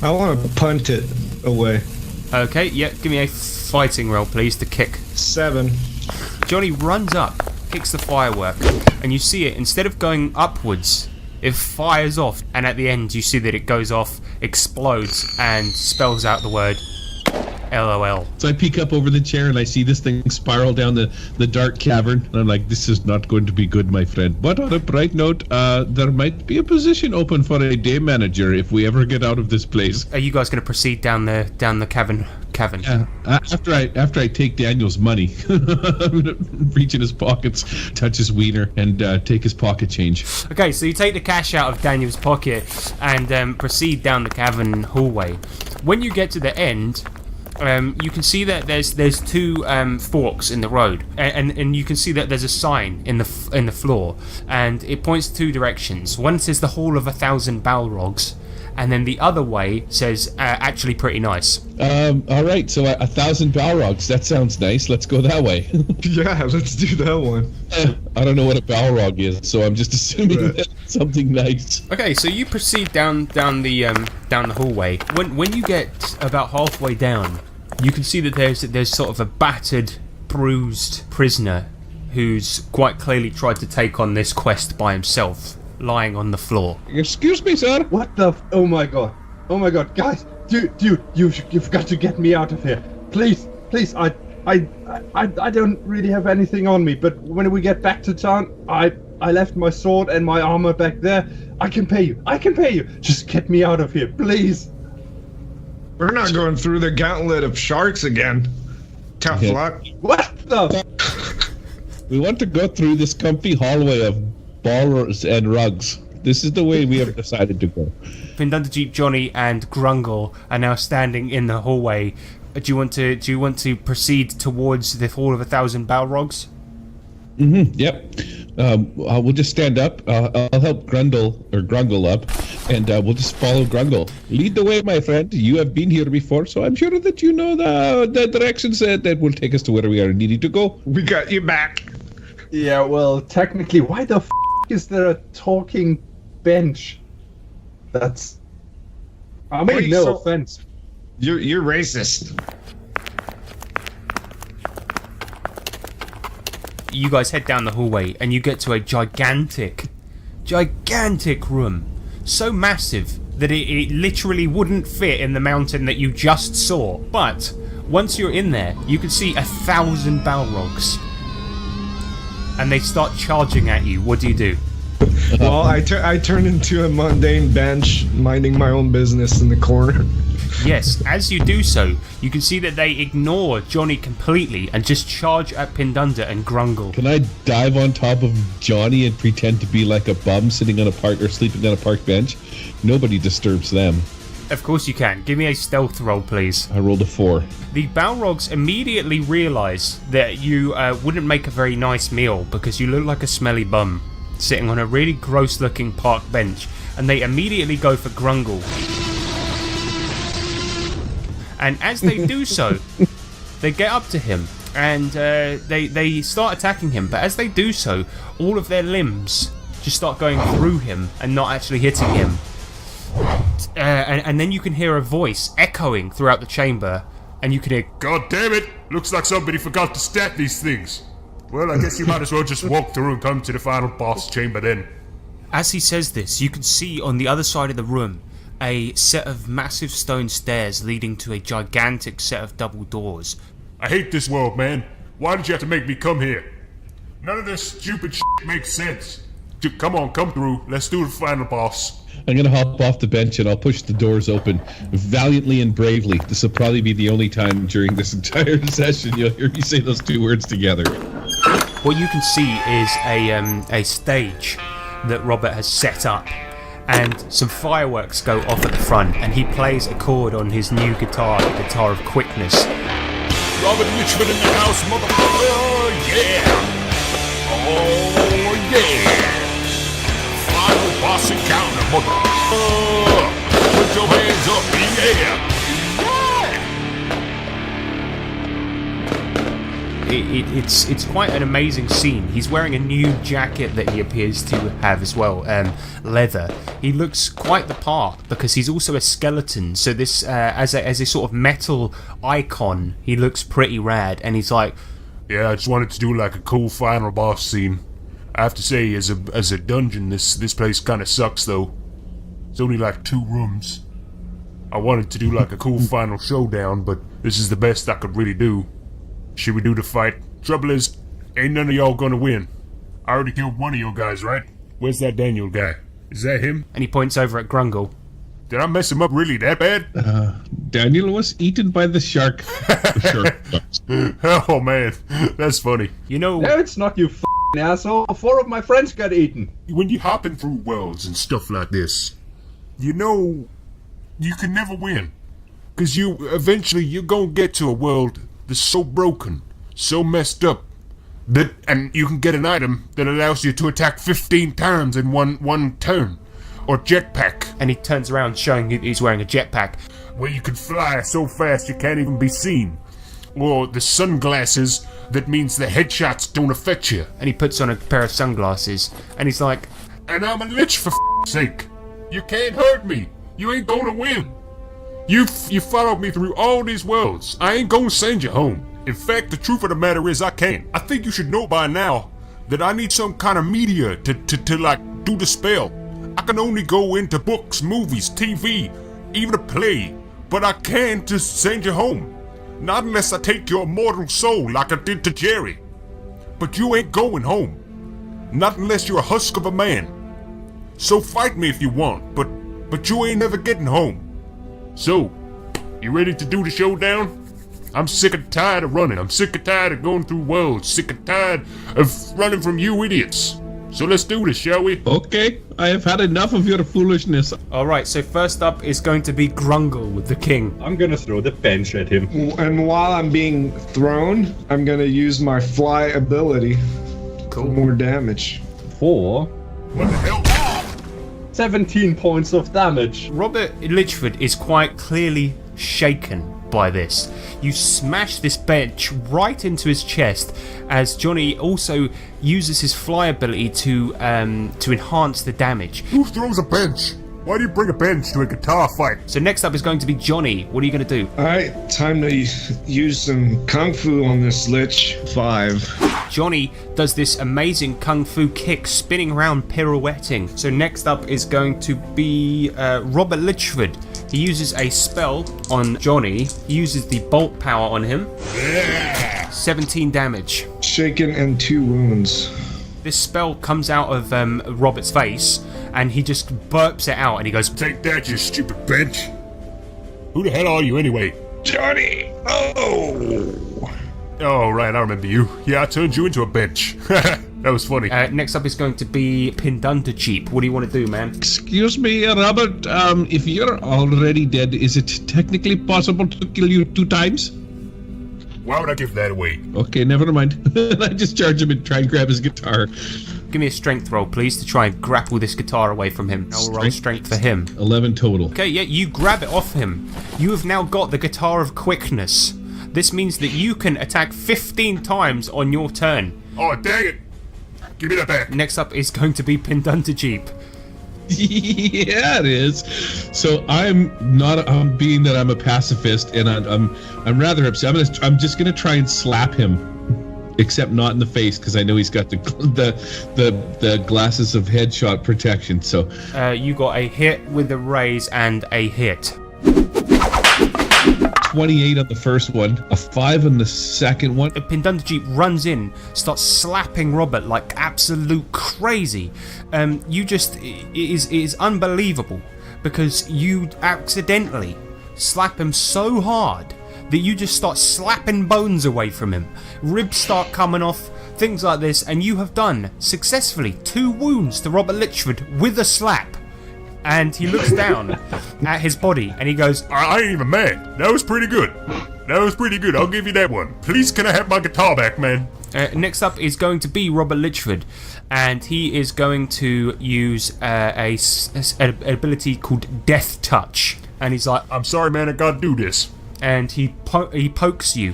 I want to punt it away. Okay, yeah, give me a fighting roll, please, to kick. 7. Johnny runs up, kicks the firework, and you see it, instead of going upwards, it fires off, and at the end you see that it goes off, explodes, and spells out the word LOL. So I peek up over the chair and I see this thing spiral down the dark cavern. And I'm like, this is not going to be good, my friend. But on a bright note, there might be a position open for a day manager if we ever get out of this place. Are you guys going to proceed down the cavern? Yeah. After I take Daniel's money, I'm gonna reach in his pockets, touch his wiener, and take his pocket change. Okay, so you take the cash out of Daniel's pocket and proceed down the cavern hallway. When you get to the end, you can see that there's two forks in the road, and you can see that there's a sign in the floor, and it points two directions. One says the Hall of 1,000 Balrogs, and then the other way says actually pretty nice. All right, so 1,000 Balrogs. That sounds nice. Let's go that way. Yeah, let's do that one. I don't know what a Balrog is, so I'm just assuming that it's something nice. Okay, so you proceed down the hallway. When you get about halfway down, you can see that there's sort of a battered, bruised prisoner who's quite clearly tried to take on this quest by himself, lying on the floor. Excuse me, sir. What the? Oh my god, guys, dude, you've got to get me out of here, please. I don't really have anything on me, but when we get back to town, I left my sword and my armor back there. I can pay you. Just get me out of here, please. We're not going through the gauntlet of sharks again. Tough luck. What the? We want to go through this comfy hallway of ballers and rugs. This is the way we have decided to go. Pindunderjeep, Johnny, and Grungle are now standing in the hallway. Do you want to proceed towards the Hall of 1,000 Balrogs? Mm-hmm. Yep. We'll just stand up. I'll help Grungle up, and we'll just follow Grungle. Lead the way, my friend. You have been here before, so I'm sure that you know the directions that will take us to where we are needing to go. We got you back. Yeah, well, technically, why the is there a talking bench? That's... I mean, no offense. You're racist. You guys head down the hallway and you get to a gigantic room. So massive that it literally wouldn't fit in the mountain that you just saw. But once you're in there, you can see 1,000 Balrogs. And they start charging at you. What do you do? Well, I turn into a mundane bench, minding my own business in the corner. Yes, as you do so, you can see that they ignore Johnny completely and just charge at Pindunder and Grungle. Can I dive on top of Johnny and pretend to be like a bum sitting on a park or sleeping on a park bench? Nobody disturbs them. Of course you can. Give me a stealth roll, please. I rolled a 4. The Balrogs immediately realise that you wouldn't make a very nice meal because you look like a smelly bum sitting on a really gross-looking park bench, and they immediately go for Grungle. And as they do so, they get up to him and they start attacking him. But as they do so, all of their limbs just start going through him and not actually hitting him. And then you can hear a voice echoing throughout the chamber, and you can hear, God damn it! Looks like somebody forgot to stat these things. Well, I guess you might as well just walk through and come to the final boss chamber then. As he says this, you can see on the other side of the room a set of massive stone stairs leading to a gigantic set of double doors. I hate this world, man. Why did you have to make me come here? None of this stupid shit makes sense. Come on, come through. Let's do the final boss. I'm gonna hop off the bench and I'll push the doors open valiantly and bravely. This will probably be the only time during this entire session you'll hear me say those two words together. What you can see is a stage that Robert has set up, and some fireworks go off at the front, and he plays a chord on his new guitar, the Guitar of Quickness. Robert Litchford in the house, motherfucker! Yeah! Oh, yeah! Final boss encounter, motherfucker! Put your hands up, yeah! It's quite an amazing scene. He's wearing a new jacket that he appears to have as well, leather. He looks quite the part because he's also a skeleton. So this, as a sort of metal icon, he looks pretty rad. And he's like, Yeah, I just wanted to do like a cool final boss scene. I have to say, as a dungeon, this place kind of sucks though. It's only like 2 rooms. I wanted to do like a cool final showdown, but this is the best I could really do. Should we do the fight? Trouble is, ain't none of y'all gonna win. I already killed one of you guys, right? Where's that Daniel guy? Is that him? and he points over at Grungle. Did I mess him up really that bad? Daniel was eaten by the shark. The shark. Oh man, that's funny. You know, No, it's not, you f***ing asshole. 4 of my friends got eaten. When you're hopping through worlds and stuff like this, you know you can never win. Cause eventually you're gonna get to a world that's so broken, so messed up, and you can get an item that allows you to attack 15 times in one turn. Or jetpack, and he turns around showing he's wearing a jetpack. where you can fly so fast you can't even be seen. Or the sunglasses that means the headshots don't affect you. And he puts on a pair of sunglasses, and he's like, And I'm a lich for sake. You can't hurt me. You ain't gonna win. You followed me through all these worlds. I ain't gonna send you home. In fact, the truth of the matter is I can't. I think you should know by now that I need some kind of media to like do the spell. I can only go into books, movies, TV, even a play, but I can't just send you home. Not unless I take your immortal soul like I did to Jerry. But you ain't going home. Not unless you're a husk of a man. So fight me if you want, but you ain't never getting home. So, you ready to do the showdown? I'm sick and tired of running. I'm sick and tired of going through worlds. Sick and tired of running from you idiots. So let's do this, shall we? Okay, I have had enough of your foolishness. alright, so first up is going to be Grungle, the king. I'm gonna throw the bench at him. And while I'm being thrown, I'm gonna use my fly ability for more damage. 4. What the hell? 17 points of damage. Robert Litchford is quite clearly shaken by this. You smash this bench right into his chest as Johnny also uses his fly ability to enhance the damage. Who throws a bench? Why do you bring a bench to a guitar fight? So next up is going to be Johnny. What are you going to do? Alright, time to use some kung fu on this lich. 5. Johnny does this amazing kung fu kick, spinning around, pirouetting. So next up is going to be Robert Litchford. He uses a spell on Johnny. He uses the bolt power on him. 17 damage. Shaken and 2 wounds. This spell comes out of Robert's face, and he just burps it out, and he goes, Take that, you stupid bench. Who the hell are you anyway? Johnny! Oh! Oh, right, I remember you. Yeah, I turned you into a bench. That was funny. next up is going to be Pindunderjeep. What do you want to do, man? Excuse me, Robert, if you're already dead, is it technically possible to kill you 2 times? Why would I give that away? Okay, never mind. I just charge him and try and grab his guitar. Give me a strength roll, please, to try and grapple this guitar away from him. I'll roll strength for him. 11 total. Okay, yeah, you grab it off him. You have now got the Guitar of Quickness. This means that you can attack 15 times on your turn. Oh, dang it. Give me that back. Next up is going to be Pindunderjeep. Yeah, it is. So I'm not. Being that I'm a pacifist and I'm rather upset. I'm just gonna try and slap him, except not in the face because I know he's got the glasses of headshot protection. So You got a hit with a raise and a hit. 28 on the first one, a 5 on the second one. Pindunderjeep runs in, starts slapping Robert like absolute crazy. It is unbelievable because you accidentally slap him so hard that you just start slapping bones away from him. Ribs start coming off, things like this, and you have done successfully 2 wounds to Robert Litchford with a slap. And he looks down at his body and he goes, I ain't even mad. That was pretty good. I'll give you that one. Please, can I have my guitar back, man? Next up is going to be Robert Litchford, and he is going to use an ability called Death Touch. And he's like, I'm sorry, man, I gotta do this. And he pokes you.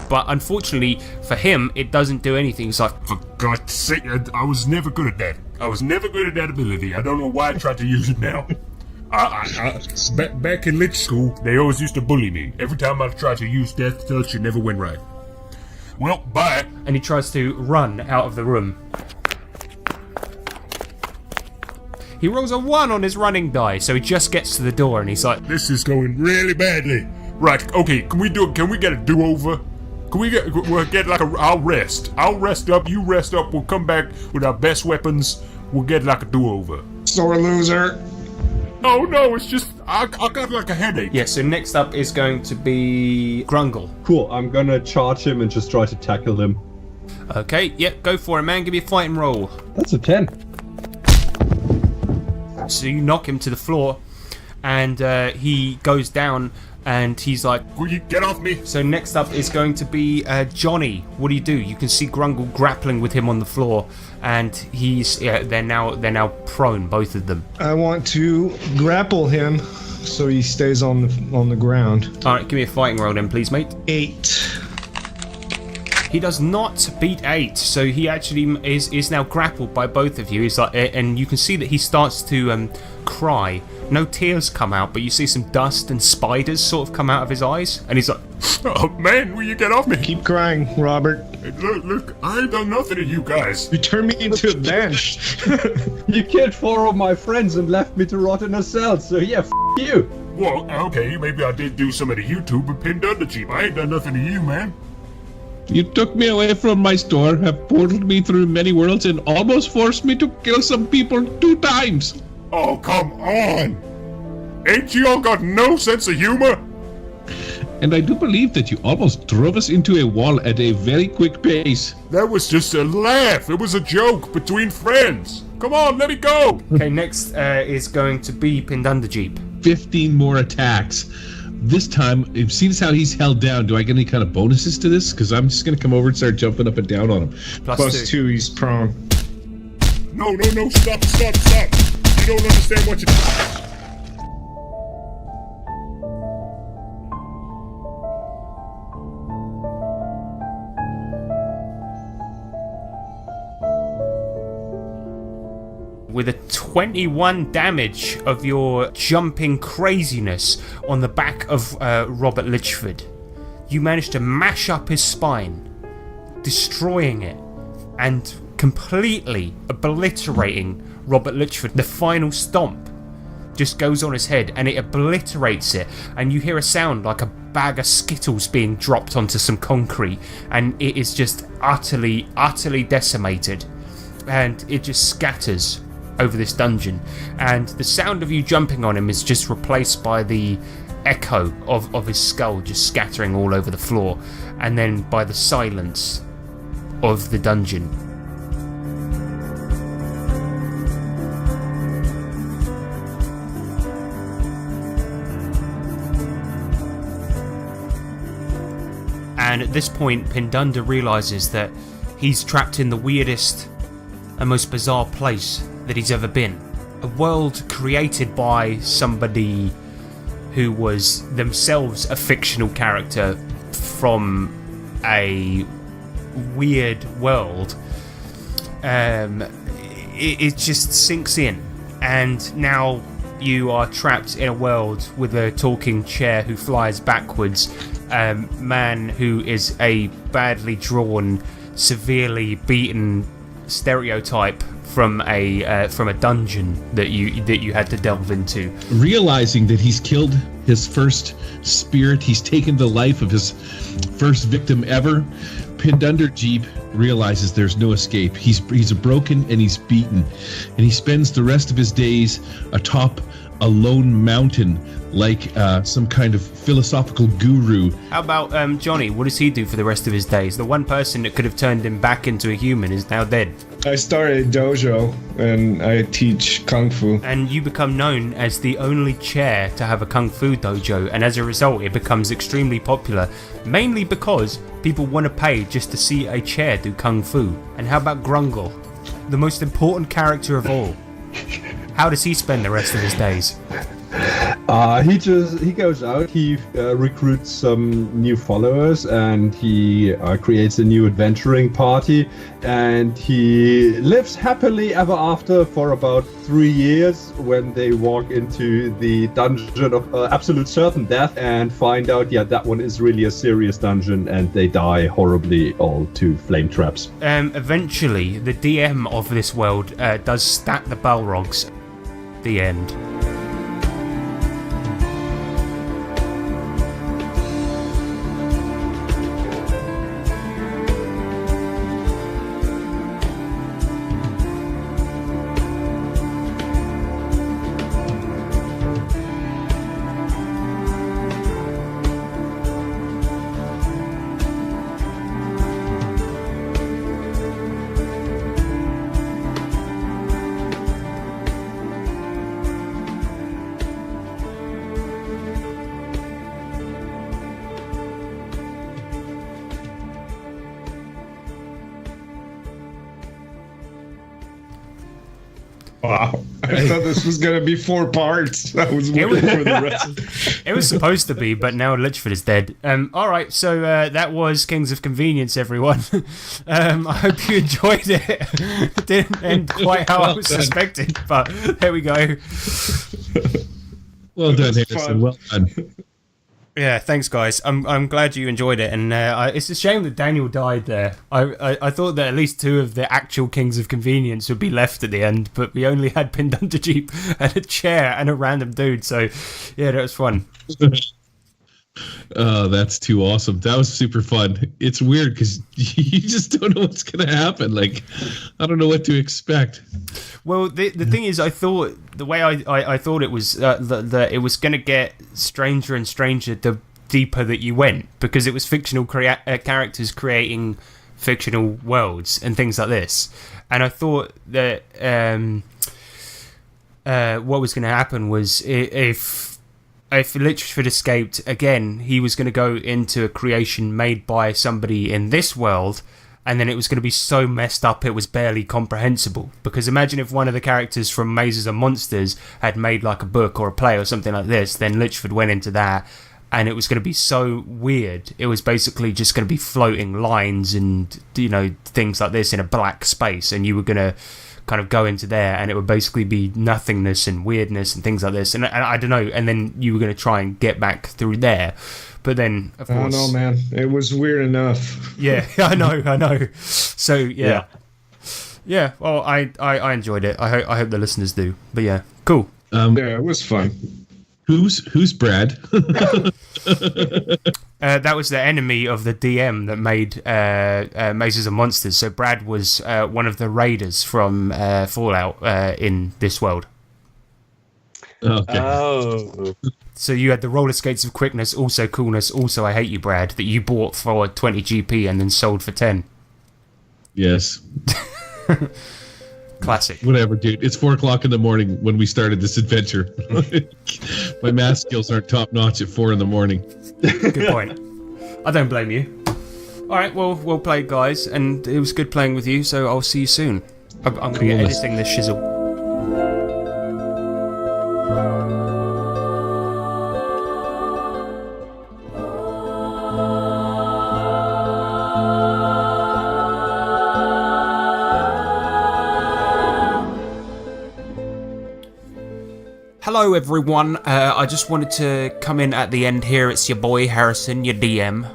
But unfortunately for him, it doesn't do anything. It's like, For God's sake, I was never good at that. I was never good at that ability. I don't know why I tried to use it now. Back in lich school, they always used to bully me. Every time I tried to use Death Touch, it never went right. Well, bye. and he tries to run out of the room. He rolls a 1 on his running die, so he just gets to the door and he's like, This is going really badly. Right, okay, can we get a do-over? We'll get like I'll rest up, you rest up, we'll come back with our best weapons, we'll get like a do-over. Sore loser. Oh no, it's just, I got like a headache. yeah, so next up is going to be Grungle. Cool, I'm gonna charge him and just try to tackle him. Okay, yep, go for it, man, give me a fighting roll. That's a 10. So you knock him to the floor, and he goes down, and he's like, Will you get off me? so next up is going to be Johnny. What do? You can see Grungle grappling with him on the floor, and they're now prone, both of them. I want to grapple him so he stays on the ground. All right, give me a fighting roll then, please, mate. 8. He does not beat 8, so he actually is now grappled by both of you. He's like, and you can see that he starts to cry. No tears come out, but you see some dust and spiders sort of come out of his eyes, and he's like, Oh man, will you get off me? Keep crying, Robert. Hey, look, I ain't done nothing to you guys. You turned me into a bench. You killed 4 of my friends and left me to rot in a cell, so yeah, you. Well, okay, maybe I did do some of the YouTube, but Pindunderjeep, I ain't done nothing to you, man. You took me away from my store, have portaled me through many worlds, and almost forced me to kill some people 2 times. Oh, come on! Ain't you all got no sense of humor? And I do believe that you almost drove us into a wall at a very quick pace. That was just a laugh. It was a joke between friends. Come on, let me go. okay, next is going to be Pindunderjeep. 15 more attacks. This time, seeing how he's held down, do I get any kind of bonuses to this? Because I'm just going to come over and start jumping up and down on him. Plus 2, he's prone. No, stop. You don't understand what you're... With a 21 damage of your jumping craziness on the back of Robert Litchford, you manage to mash up his spine, destroying it, and completely obliterating Robert Litchford. The final stomp just goes on his head and it obliterates it, and you hear a sound like a bag of Skittles being dropped onto some concrete, and it is just utterly decimated, and it just scatters over this dungeon, and the sound of you jumping on him is just replaced by the echo of his skull just scattering all over the floor, and then by the silence of the dungeon. And at this point, Pindunder realizes that he's trapped in the weirdest and most bizarre place that he's ever been. A world created by somebody who was themselves a fictional character from a weird world. It just sinks in, and now you are trapped in a world with a talking chair who flies backwards, man who is a badly drawn, severely beaten stereotype from a dungeon that you had to delve into. Realizing that he's killed his first spirit, he's taken the life of his first victim ever, Pindunderjeep realizes there's no escape. He's broken and he's beaten, and he spends the rest of his days atop a lone mountain like some kind of philosophical guru. How about Johnny? What does he do for the rest of his days? The one person that could have turned him back into a human is now dead. I started a dojo and I teach kung fu. And you become known as the only chair to have a kung fu dojo, and as a result it becomes extremely popular, mainly because people want to pay just to see a chair do kung fu. And how about Grungle, the most important character of all? How does he spend the rest of his days? He goes out, he recruits some new followers, and he creates a new adventuring party, and he lives happily ever after for about 3 years when they walk into the dungeon of absolute certain death and find out, yeah, that one is really a serious dungeon, and they die horribly all to flame traps. Eventually, the DM of this world does stat the Balrogs. The end. Wow. I thought this was going to be 4 parts. I was waiting for the rest. It was supposed to be, but now Litchford is dead. Alright, so that was Kings of Convenience, everyone. I hope you enjoyed it. It didn't end quite how I was suspected, but there we go. Well done, Harrison. Well done. Yeah, thanks, guys. I'm glad you enjoyed it, and it's a shame that Daniel died there. I thought that at least 2 of the actual Kings of Convenience would be left at the end, but we only had Pindunderjeep and a chair and a random dude. So, yeah, that was fun. Oh, that's too awesome. That was super fun. It's weird because you just don't know what's going to happen. Like, I don't know what to expect. Well, the thing is, I thought the way I thought it was that it was going to get stranger and stranger the deeper that you went, because it was fictional characters creating fictional worlds and things like this. And I thought that what was going to happen was if Litchford escaped again, he was going to go into a creation made by somebody in this world, and then it was going to be so messed up it was barely comprehensible. Because imagine if one of the characters from Mazes and Monsters had made like a book or a play or something like this, then Litchford went into that, and it was going to be so weird. It was basically just going to be floating lines and, you know, things like this in a black space, and you were going to kind of go into there, and it would basically be nothingness and weirdness and things like this, and I don't know, and then you were going to try and get back through there, but then of course, oh no, man, it was weird enough. Yeah, I know. So yeah. Well, I enjoyed it. I hope the listeners do. But yeah, cool. Yeah, it was fun. Who's Brad? That was the enemy of the DM that made Mazes and Monsters. So Brad was one of the raiders from Fallout in this world. Okay. Oh. So you had the roller skates of quickness, also coolness, also I hate you, Brad, that you bought for 20 GP and then sold for 10. Yes. Classic. Whatever, dude. It's 4:00 in the morning when we started this adventure. My math skills aren't top notch at 4 in the morning. Good point. I don't blame you. All right, well played, guys, and it was good playing with you. So I'll see you soon. I'm going to be editing this shizzle. Hello everyone, I just wanted to come in at the end here. It's your boy Harrison, your DM.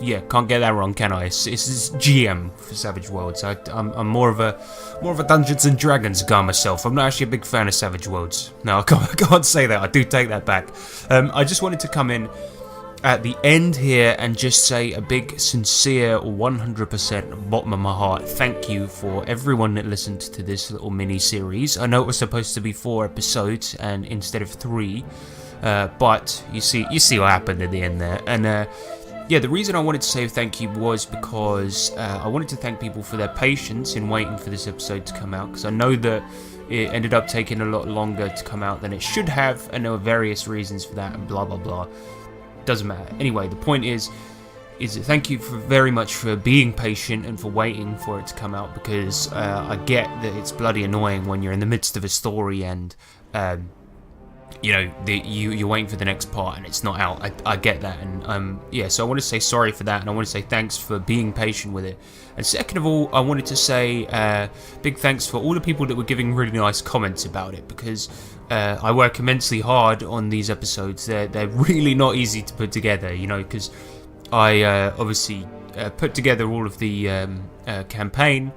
yeah, can't get that wrong, can I? It's GM for Savage Worlds. I'm more of a Dungeons and Dragons guy myself. I'm not actually a big fan of Savage Worlds. No, I can't say that. I do take that back. I just wanted to come in at the end here and just say a big, sincere, 100% bottom of my heart thank you for everyone that listened to this little mini series. I know it was supposed to be 4 episodes and instead of 3, but you see what happened at the end there. And yeah, the reason I wanted to say thank you was because I wanted to thank people for their patience in waiting for this episode to come out, because I know that it ended up taking a lot longer to come out than it should have, and there were various reasons for that and blah blah blah. Doesn't matter. Anyway, the point is thank you very much for being patient and for waiting for it to come out, because I get that it's bloody annoying when you're in the midst of a story and you know, you're waiting for the next part and it's not out. I get that, and yeah, so I want to say sorry for that, and I want to say thanks for being patient with it. And second of all, I wanted to say big thanks for all the people that were giving really nice comments about it, because I work immensely hard on these episodes. They're really not easy to put together, you know, because I obviously put together all of the campaign.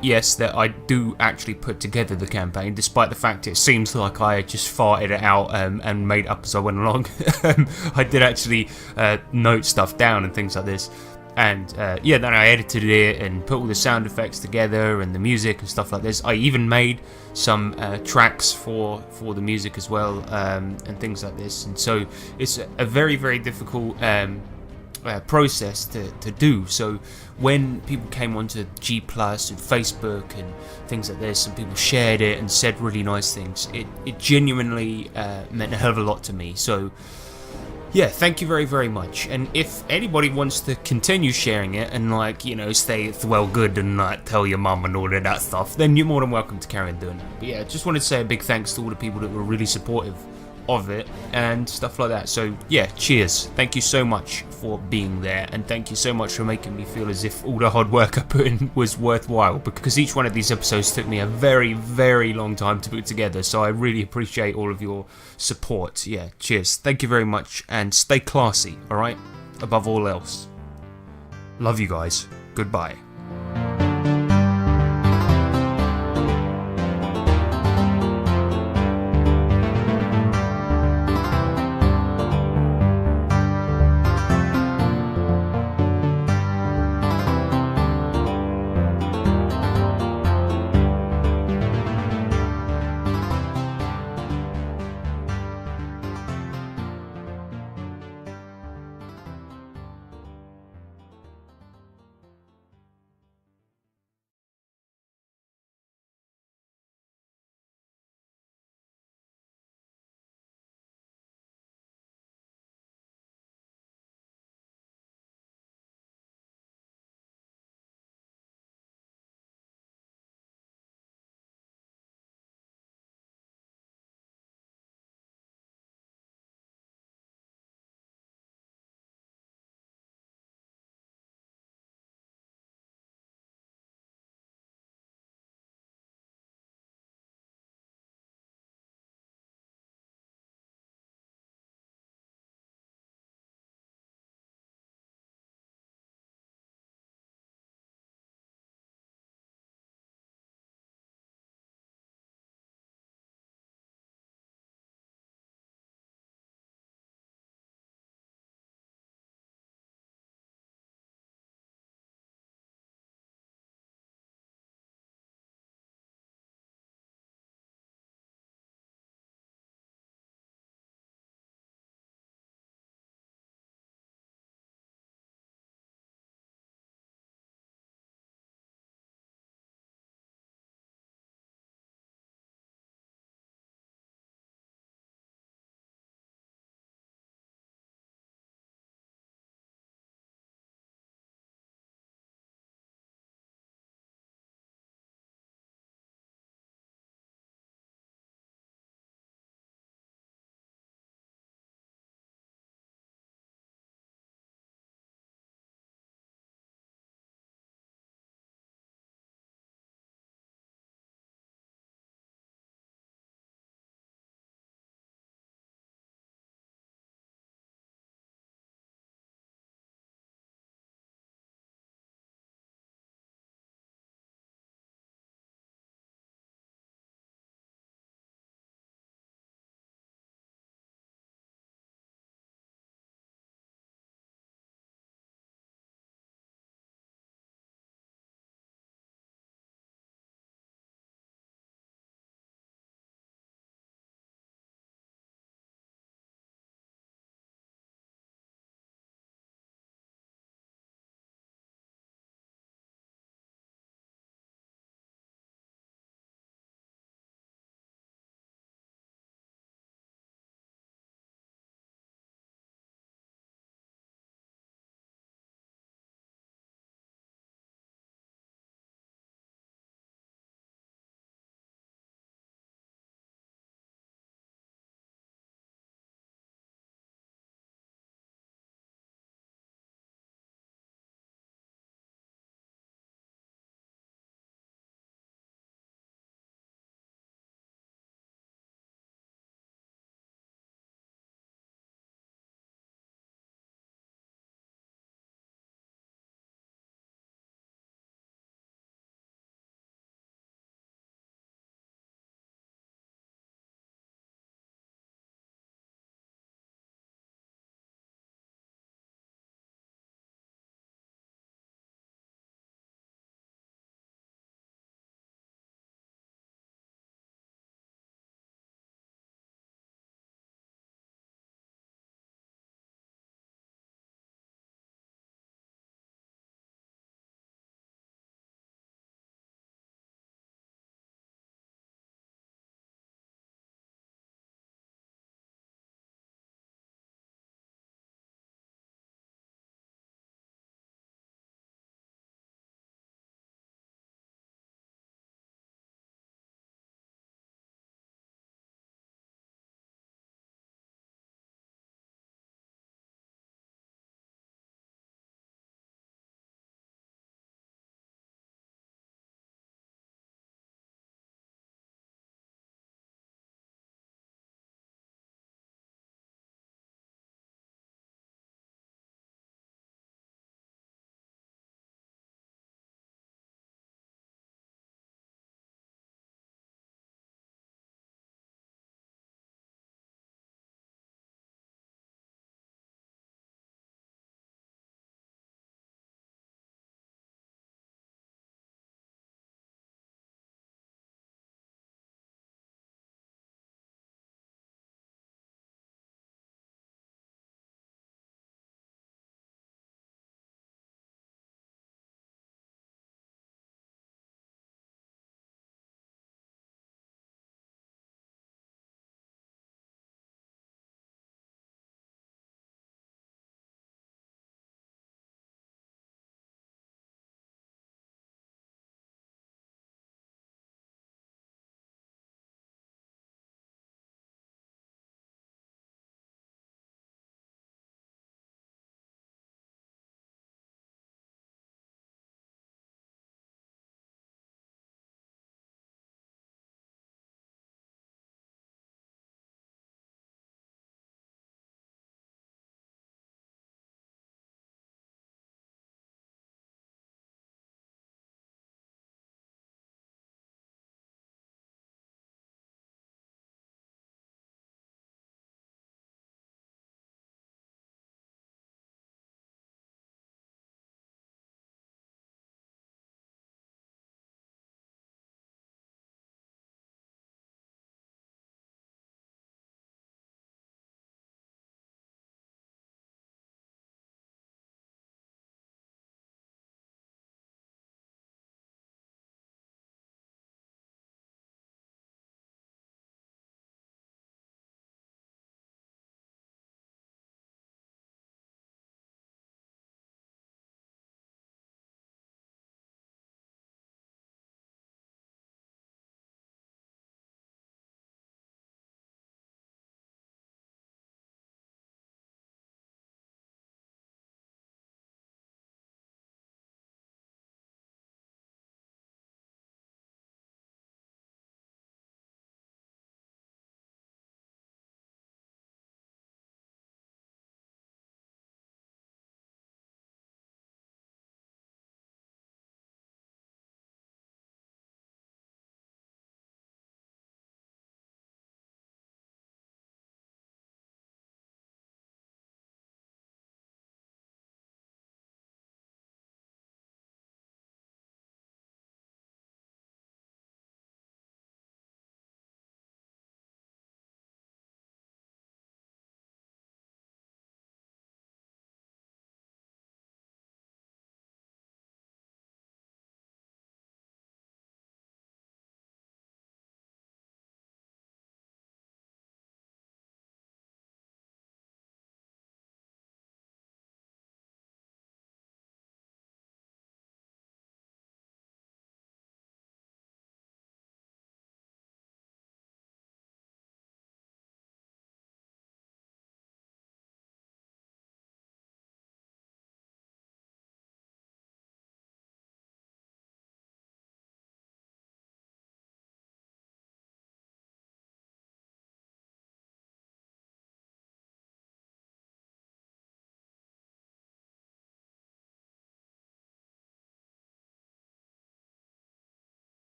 Yes, that I do actually put together the campaign, despite the fact it seems like I just farted it out and made up as I went along. I did actually note stuff down and things like this. And yeah, then I edited it and put all the sound effects together and the music and stuff like this. I even made some tracks for the music as well, and things like this. And so it's a very, very difficult process to do. So when people came onto G Plus and Facebook and things like this, and people shared it and said really nice things, it genuinely meant a hell of a lot to me. So yeah, thank you very, very much. And if anybody wants to continue sharing it and, like, you know, say it's well good and like tell your mum and all of that stuff, then you're more than welcome to carry on doing it. But yeah, just wanted to say a big thanks to all the people that were really supportive of it and stuff like that. So yeah, cheers. Thank you so much for being there, and thank you so much for making me feel as if all the hard work I put in was worthwhile, because each one of these episodes took me a very, very long time to put together. So I really appreciate all of your support. Yeah, cheers. Thank you very much, and stay classy, alright? Above all else. Love you guys. Goodbye.